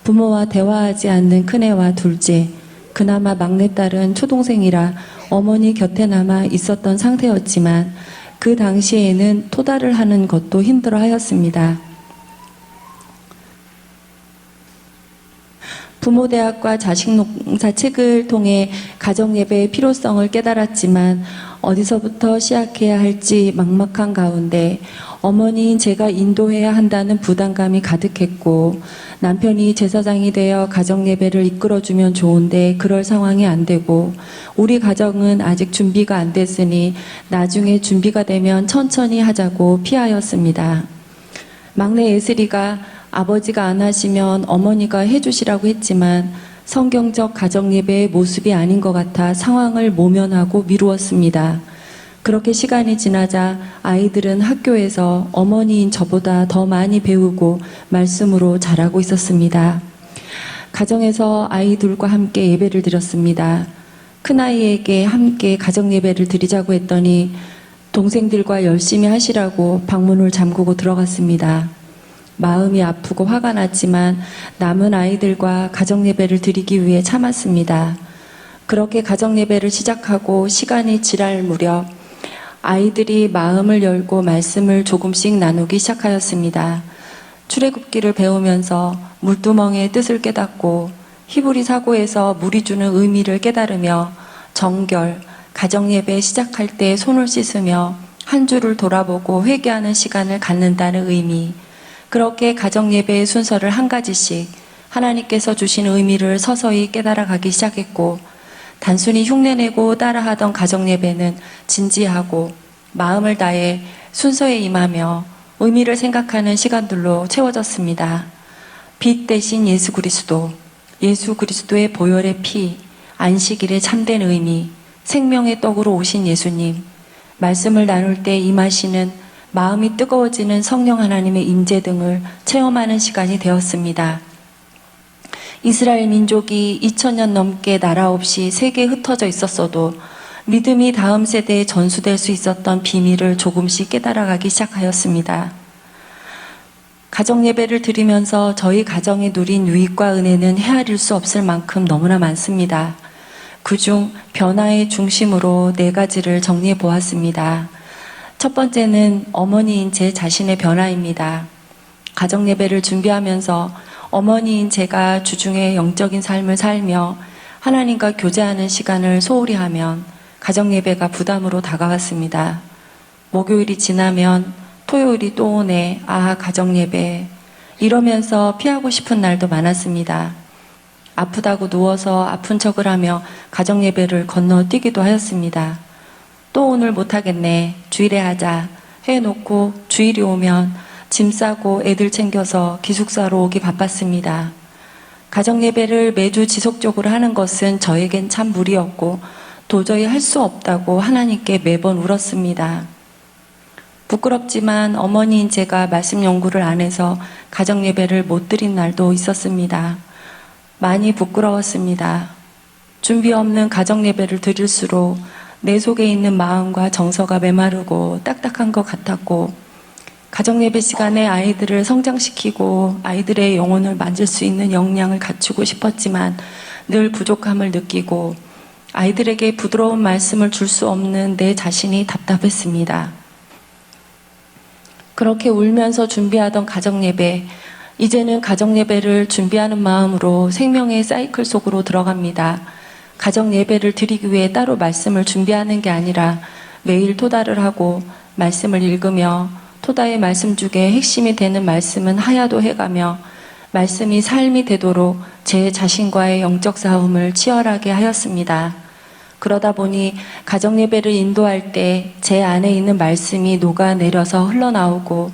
부모와 대화하지 않는 큰애와 둘째, 그나마 막내딸은 초동생이라 어머니 곁에 남아 있었던 상태였지만 그 당시에는 토달을 하는 것도 힘들어 하였습니다. 부모대학과 자식농사 책을 통해 가정예배의 필요성을 깨달았지만 어디서부터 시작해야 할지 막막한 가운데 어머니인 제가 인도해야 한다는 부담감이 가득했고 남편이 제사장이 되어 가정예배를 이끌어주면 좋은데 그럴 상황이 안 되고 우리 가정은 아직 준비가 안 됐으니 나중에 준비가 되면 천천히 하자고 피하였습니다. 막내 예슬이가 아버지가 안 하시면 어머니가 해주시라고 했지만 성경적 가정예배의 모습이 아닌 것 같아 상황을 모면하고 미루었습니다. 그렇게 시간이 지나자 아이들은 학교에서 어머니인 저보다 더 많이 배우고 말씀으로 자라고 있었습니다. 가정에서 아이들과 함께 예배를 드렸습니다. 큰아이에게 함께 가정예배를 드리자고 했더니 동생들과 열심히 하시라고 방문을 잠그고 들어갔습니다. 마음이 아프고 화가 났지만 남은 아이들과 가정예배를 드리기 위해 참았습니다. 그렇게 가정예배를 시작하고 시간이 지날 무렵 아이들이 마음을 열고 말씀을 조금씩 나누기 시작하였습니다. 출애굽기를 배우면서 물두멍의 뜻을 깨닫고 히브리 사고에서 물이 주는 의미를 깨달으며 정결, 가정예배 시작할 때 손을 씻으며 한 주를 돌아보고 회개하는 시간을 갖는다는 의미, 그렇게 가정예배의 순서를 한 가지씩 하나님께서 주신 의미를 서서히 깨달아가기 시작했고 단순히 흉내내고 따라하던 가정예배는 진지하고 마음을 다해 순서에 임하며 의미를 생각하는 시간들로 채워졌습니다. 빛 대신 예수 그리스도, 예수 그리스도의 보혈의 피, 안식일의 참된 의미, 생명의 떡으로 오신 예수님, 말씀을 나눌 때 임하시는 마음이 뜨거워지는 성령 하나님의 임재 등을 체험하는 시간이 되었습니다. 이스라엘 민족이 2000년 넘게 나라 없이 세계에 흩어져 있었어도 믿음이 다음 세대에 전수될 수 있었던 비밀을 조금씩 깨달아가기 시작하였습니다. 가정예배를 드리면서 저희 가정이 누린 유익과 은혜는 헤아릴 수 없을 만큼 너무나 많습니다. 그중 변화의 중심으로 4가지를 정리해 보았습니다. 첫 번째는 어머니인 제 자신의 변화입니다. 가정예배를 준비하면서 어머니인 제가 주중에 영적인 삶을 살며 하나님과 교제하는 시간을 소홀히 하면 가정예배가 부담으로 다가왔습니다. 목요일이 지나면 토요일이 또 오네, 가정예배. 이러면서 피하고 싶은 날도 많았습니다. 아프다고 누워서 아픈 척을 하며 가정예배를 건너뛰기도 하였습니다. 또 오늘 못하겠네, 주일에 하자 해놓고 주일이 오면 짐 싸고 애들 챙겨서 기숙사로 오기 바빴습니다. 가정예배를 매주 지속적으로 하는 것은 저에겐 참 무리였고 도저히 할 수 없다고 하나님께 매번 울었습니다. 부끄럽지만 어머니인 제가 말씀 연구를 안 해서 가정예배를 못 드린 날도 있었습니다. 많이 부끄러웠습니다. 준비 없는 가정예배를 드릴수록 내 속에 있는 마음과 정서가 메마르고 딱딱한 것 같았고 가정예배 시간에 아이들을 성장시키고 아이들의 영혼을 만질 수 있는 역량을 갖추고 싶었지만 늘 부족함을 느끼고 아이들에게 부드러운 말씀을 줄 수 없는 내 자신이 답답했습니다. 그렇게 울면서 준비하던 가정예배, 이제는 가정예배를 준비하는 마음으로 생명의 사이클 속으로 들어갑니다. 가정예배를 드리기 위해 따로 말씀을 준비하는 게 아니라 매일 토다를 하고 말씀을 읽으며 토다의 말씀 중에 핵심이 되는 말씀은 하야도 해가며 말씀이 삶이 되도록 제 자신과의 영적 싸움을 치열하게 하였습니다. 그러다 보니 가정예배를 인도할 때 제 안에 있는 말씀이 녹아내려서 흘러나오고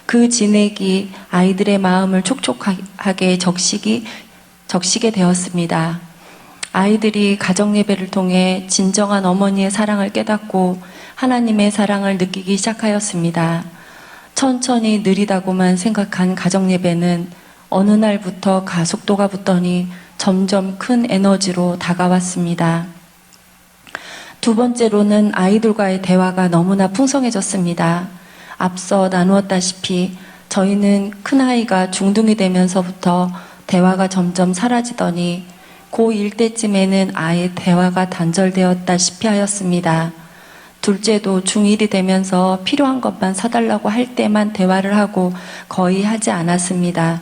그 진액이 아이들의 마음을 촉촉하게 적시게 되었습니다. 아이들이 가정예배를 통해 진정한 어머니의 사랑을 깨닫고 하나님의 사랑을 느끼기 시작하였습니다. 천천히 느리다고만 생각한 가정예배는 어느 날부터 가속도가 붙더니 점점 큰 에너지로 다가왔습니다. 두 번째로는 아이들과의 대화가 너무나 풍성해졌습니다. 앞서 나누었다시피 저희는 큰아이가 중등이 되면서부터 대화가 점점 사라지더니 고1 때쯤에는 아예 대화가 단절되었다시피 하였습니다. 둘째도 중1이 되면서 필요한 것만 사달라고 할 때만 대화를 하고 거의 하지 않았습니다.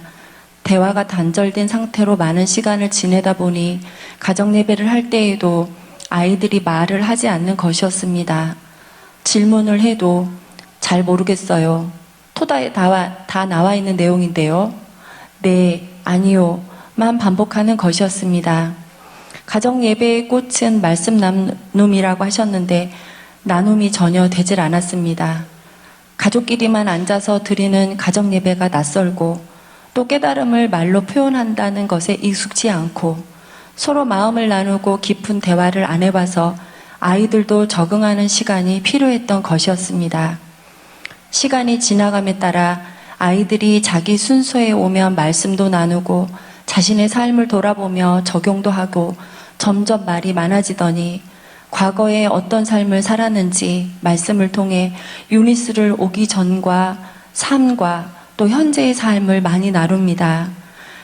대화가 단절된 상태로 많은 시간을 지내다 보니 가정예배를 할 때에도 아이들이 말을 하지 않는 것이었습니다. 질문을 해도 잘 모르겠어요. 토다에 다 나와 있는 내용인데요. 네, 아니요. 만 반복하는 것이었습니다. 가정예배의 꽃은 말씀 나눔이라고 하셨는데 나눔이 전혀 되질 않았습니다. 가족끼리만 앉아서 드리는 가정예배가 낯설고 또 깨달음을 말로 표현한다는 것에 익숙치 않고 서로 마음을 나누고 깊은 대화를 안 해봐서 아이들도 적응하는 시간이 필요했던 것이었습니다. 시간이 지나감에 따라 아이들이 자기 순서에 오면 말씀도 나누고 자신의 삶을 돌아보며 적용도 하고 점점 말이 많아지더니 과거에 어떤 삶을 살았는지 말씀을 통해 유니스를 오기 전과 삶과 또 현재의 삶을 많이 나눕니다.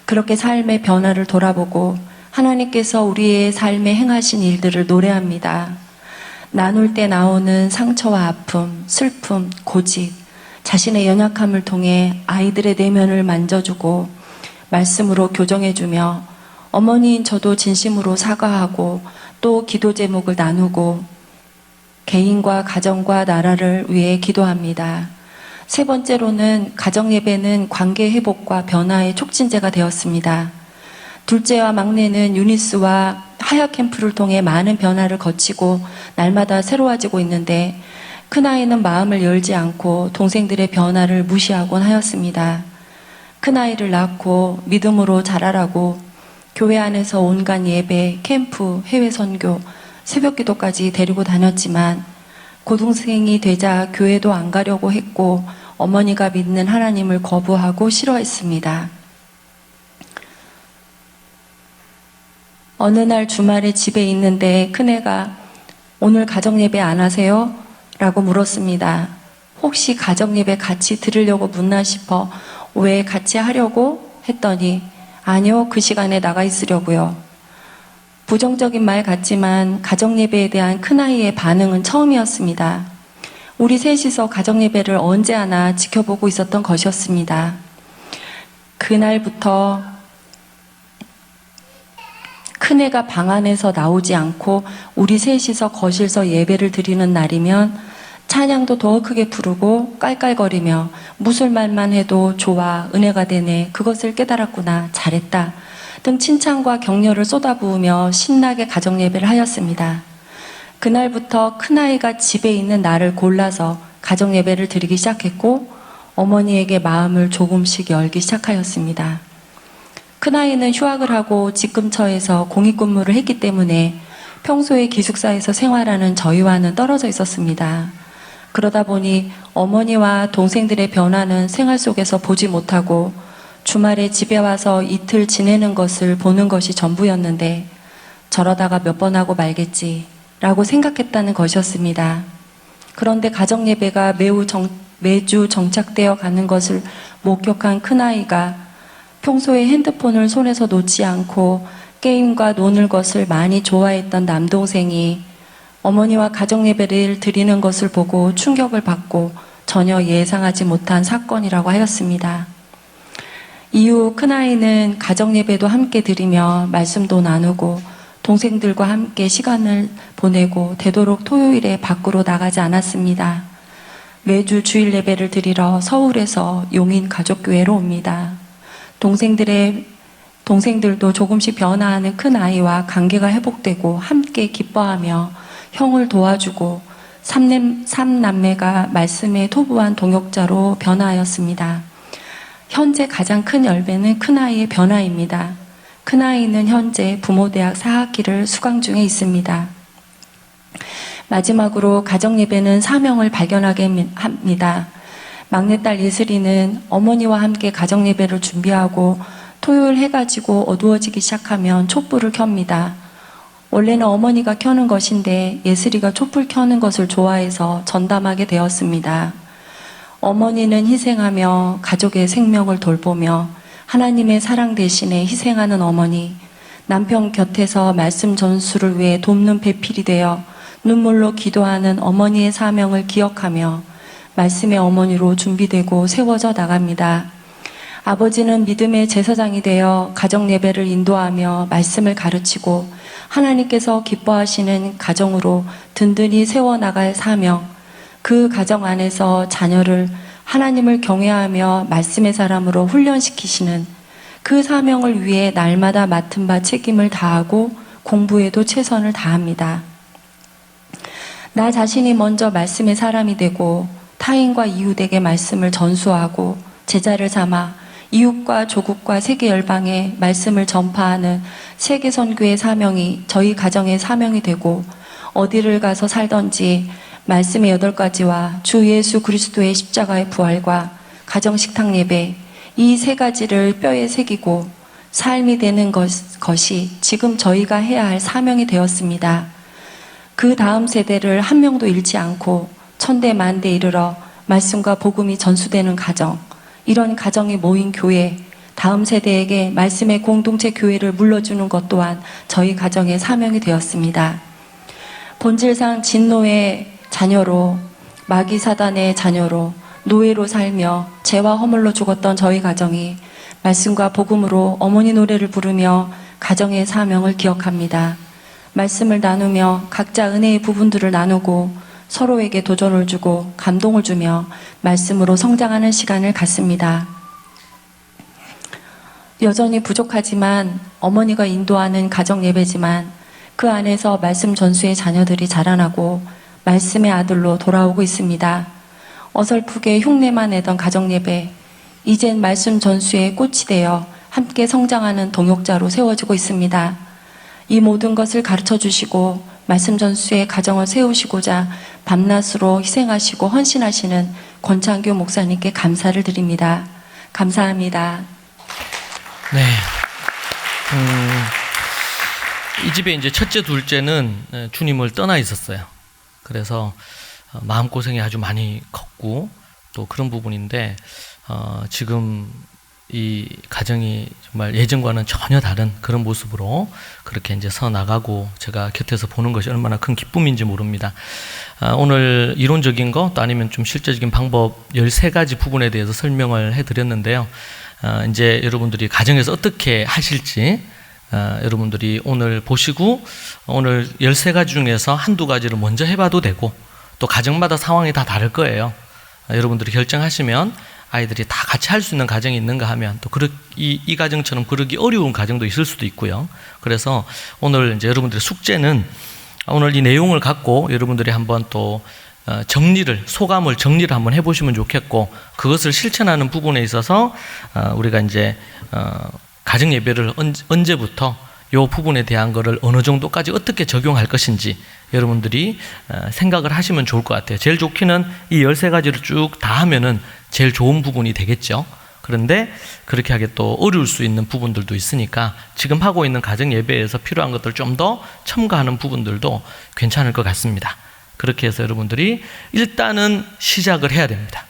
그렇게 삶의 변화를 돌아보고 하나님께서 우리의 삶에 행하신 일들을 노래합니다. 나눌 때 나오는 상처와 아픔, 슬픔, 고집, 자신의 연약함을 통해 아이들의 내면을 만져주고 말씀으로 교정해주며 어머니인 저도 진심으로 사과하고 또 기도 제목을 나누고 개인과 가정과 나라를 위해 기도합니다. 세 번째로는 가정예배는 관계 회복과 변화의 촉진제가 되었습니다. 둘째와 막내는 유니스와 하야 캠프를 통해 많은 변화를 거치고 날마다 새로워지고 있는데 큰아이는 마음을 열지 않고 동생들의 변화를 무시하곤 하였습니다. 큰아이를 낳고 믿음으로 자라라고 교회 안에서 온갖 예배, 캠프, 해외 선교, 새벽 기도까지 데리고 다녔지만 고등생이 되자 교회도 안 가려고 했고 어머니가 믿는 하나님을 거부하고 싫어했습니다. 어느 날 주말에 집에 있는데 큰애가 오늘 가정예배 안 하세요? 라고 물었습니다. 혹시 가정예배 같이 들으려고 묻나 싶어 왜 같이 하려고 했더니 아니요, 그 시간에 나가 있으려고요. 부정적인 말 같지만 가정예배에 대한 큰아이의 반응은 처음이었습니다. 우리 셋이서 가정예배를 언제 하나 지켜보고 있었던 것이었습니다. 그날부터 큰애가 방 안에서 나오지 않고 우리 셋이서 거실서 예배를 드리는 날이면 찬양도 더 크게 부르고 깔깔거리며 무슨 말만 해도 좋아, 은혜가 되네, 그것을 깨달았구나, 잘했다 등 칭찬과 격려를 쏟아부으며 신나게 가정예배를 하였습니다. 그날부터 큰아이가 집에 있는 날을 골라서 가정예배를 드리기 시작했고 어머니에게 마음을 조금씩 열기 시작하였습니다. 큰아이는 휴학을 하고 집 근처에서 공익근무를 했기 때문에 평소에 기숙사에서 생활하는 저희와는 떨어져 있었습니다. 그러다 보니 어머니와 동생들의 변화는 생활 속에서 보지 못하고 주말에 집에 와서 이틀 지내는 것을 보는 것이 전부였는데 저러다가 몇 번 하고 말겠지 라고 생각했다는 것이었습니다. 그런데 가정예배가 매주 정착되어 가는 것을 목격한 큰아이가 평소에 핸드폰을 손에서 놓지 않고 게임과 노는 것을 많이 좋아했던 남동생이 어머니와 가정예배를 드리는 것을 보고 충격을 받고 전혀 예상하지 못한 사건이라고 하였습니다. 이후 큰아이는 가정예배도 함께 드리며 말씀도 나누고 동생들과 함께 시간을 보내고 되도록 토요일에 밖으로 나가지 않았습니다. 매주 주일 예배를 드리러 서울에서 용인 가족교회로 옵니다. 동생들도 조금씩 변화하는 큰아이와 관계가 회복되고 함께 기뻐하며 형을 도와주고 삼남매가 말씀에 토부한 동역자로 변화하였습니다. 현재 가장 큰 열매는 큰아이의 변화입니다. 큰아이는 현재 부모대학 4학기를 수강 중에 있습니다. 마지막으로 가정예배는 사명을 발견하게 합니다. 막내딸 예슬이는 어머니와 함께 가정예배를 준비하고 토요일 해가 지고 어두워지기 시작하면 촛불을 켭니다. 원래는 어머니가 켜는 것인데 예슬이가 촛불 켜는 것을 좋아해서 전담하게 되었습니다. 어머니는 희생하며 가족의 생명을 돌보며 하나님의 사랑 대신에 희생하는 어머니, 남편 곁에서 말씀 전수를 위해 돕는 배필이 되어 눈물로 기도하는 어머니의 사명을 기억하며 말씀의 어머니로 준비되고 세워져 나갑니다. 아버지는 믿음의 제사장이 되어 가정예배를 인도하며 말씀을 가르치고 하나님께서 기뻐하시는 가정으로 든든히 세워나갈 사명, 그 가정 안에서 자녀를 하나님을 경외하며 말씀의 사람으로 훈련시키시는 그 사명을 위해 날마다 맡은 바 책임을 다하고 공부에도 최선을 다합니다. 나 자신이 먼저 말씀의 사람이 되고 타인과 이웃에게 말씀을 전수하고 제자를 삼아 이웃과 조국과 세계 열방에 말씀을 전파하는 세계 선교의 사명이 저희 가정의 사명이 되고 어디를 가서 살던지 말씀의 8가지와 주 예수 그리스도의 십자가의 부활과 가정 식탁 예배 이 3가지를 뼈에 새기고 삶이 되는 것이 지금 저희가 해야 할 사명이 되었습니다. 그 다음 세대를 한 명도 잃지 않고 천대 만대 이르러 말씀과 복음이 전수되는 가정, 이런 가정이 모인 교회, 다음 세대에게 말씀의 공동체 교회를 물려주는 것 또한 저희 가정의 사명이 되었습니다. 본질상 진노의 자녀로, 마귀 사단의 자녀로, 노예로 살며 죄와 허물로 죽었던 저희 가정이 말씀과 복음으로 어머니 노래를 부르며 가정의 사명을 기억합니다. 말씀을 나누며 각자 은혜의 부분들을 나누고 서로에게 도전을 주고 감동을 주며 말씀으로 성장하는 시간을 갖습니다. 여전히 부족하지만 어머니가 인도하는 가정 예배지만 그 안에서 말씀 전수의 자녀들이 자라나고 말씀의 아들로 돌아오고 있습니다. 어설프게 흉내만 내던 가정 예배, 이젠 말씀 전수의 꽃이 되어 함께 성장하는 동역자로 세워지고 있습니다. 이 모든 것을 가르쳐 주시고 말씀 전수의 가정을 세우시고자 밤낮으로 희생하시고 헌신하시는 권창규 목사님께 감사를 드립니다. 감사합니다. 네. 이 집에 이제 첫째, 둘째는 주님을 떠나 있었어요. 그래서 마음고생이 아주 많이 컸고 또 그런 부분인데 지금 이 가정이 정말 예전과는 전혀 다른 그런 모습으로 그렇게 이제 서 나가고 제가 곁에서 보는 것이 얼마나 큰 기쁨인지 모릅니다. 오늘 이론적인 거 또 아니면 좀 실제적인 방법 13가지 부분에 대해서 설명을 해드렸는데요. 이제 여러분들이 가정에서 어떻게 하실지 여러분들이 오늘 보시고 오늘 13가지 중에서 한두 가지를 먼저 해봐도 되고 또 가정마다 상황이 다 다를 거예요. 여러분들이 결정하시면 아이들이 다 같이 할 수 있는 가정이 있는가 하면 또 이 가정처럼 그러기 어려운 가정도 있을 수도 있고요. 그래서 오늘 이제 여러분들의 숙제는 오늘 이 내용을 갖고 여러분들이 한번 또 소감을 정리를 한번 해보시면 좋겠고 그것을 실천하는 부분에 있어서 우리가 이제 가정 예배를 언제부터 이 부분에 대한 거를 어느 정도까지 어떻게 적용할 것인지 여러분들이 생각을 하시면 좋을 것 같아요. 제일 좋기는 이 13가지를 쭉 다 하면은 제일 좋은 부분이 되겠죠. 그런데 그렇게 하기 또 어려울 수 있는 부분들도 있으니까 지금 하고 있는 가정 예배에서 필요한 것들 좀 더 첨가하는 부분들도 괜찮을 것 같습니다. 그렇게 해서 여러분들이 일단은 시작을 해야 됩니다.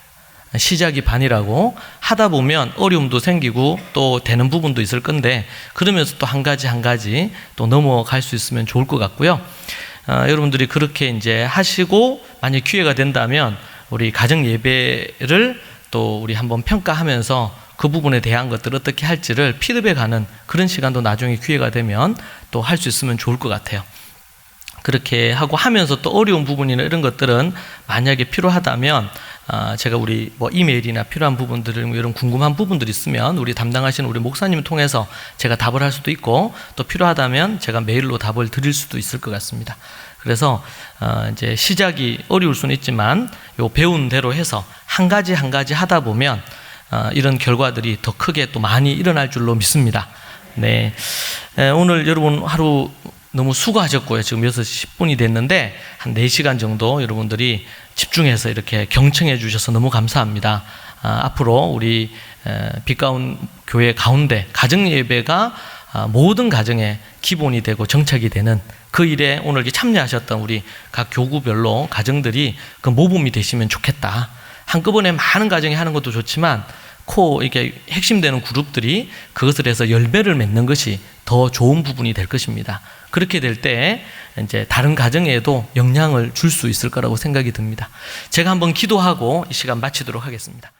시작이 반이라고 하다 보면 어려움도 생기고 또 되는 부분도 있을 건데 그러면서 또 한 가지 또 넘어갈 수 있으면 좋을 것 같고요. 여러분들이 그렇게 이제 하시고 만약 기회가 된다면 우리 가정 예배를 또 우리 한번 평가하면서 그 부분에 대한 것들을 어떻게 할지를 피드백하는 그런 시간도 나중에 기회가 되면 또 할 수 있으면 좋을 것 같아요. 그렇게 하고 하면서 또 어려운 부분이나 이런 것들은 만약에 필요하다면 제가 우리 뭐 이메일이나 필요한 부분들을 뭐 이런 궁금한 부분들이 있으면 우리 담당하시는 우리 목사님을 통해서 제가 답을 할 수도 있고 또 필요하다면 제가 메일로 답을 드릴 수도 있을 것 같습니다. 그래서 이제 시작이 어려울 수는 있지만 요 배운 대로 해서 한 가지 하다 보면 이런 결과들이 더 크게 또 많이 일어날 줄로 믿습니다. 네, 오늘 여러분 하루 너무 수고하셨고요. 지금 6시 10분이 됐는데 한 4시간 정도 여러분들이 집중해서 이렇게 경청해 주셔서 너무 감사합니다. 앞으로 우리 빛가운 교회 가운데 가정예배가 모든 가정의 기본이 되고 정착이 되는 그 일에 오늘 참여하셨던 우리 각 교구별로 가정들이 그 모범이 되시면 좋겠다. 한꺼번에 많은 가정이 하는 것도 좋지만 이게 핵심되는 그룹들이 그것을 해서 열매를 맺는 것이 더 좋은 부분이 될 것입니다. 그렇게 될 때 이제 다른 가정에도 영향을 줄 수 있을 거라고 생각이 듭니다. 제가 한번 기도하고 이 시간 마치도록 하겠습니다.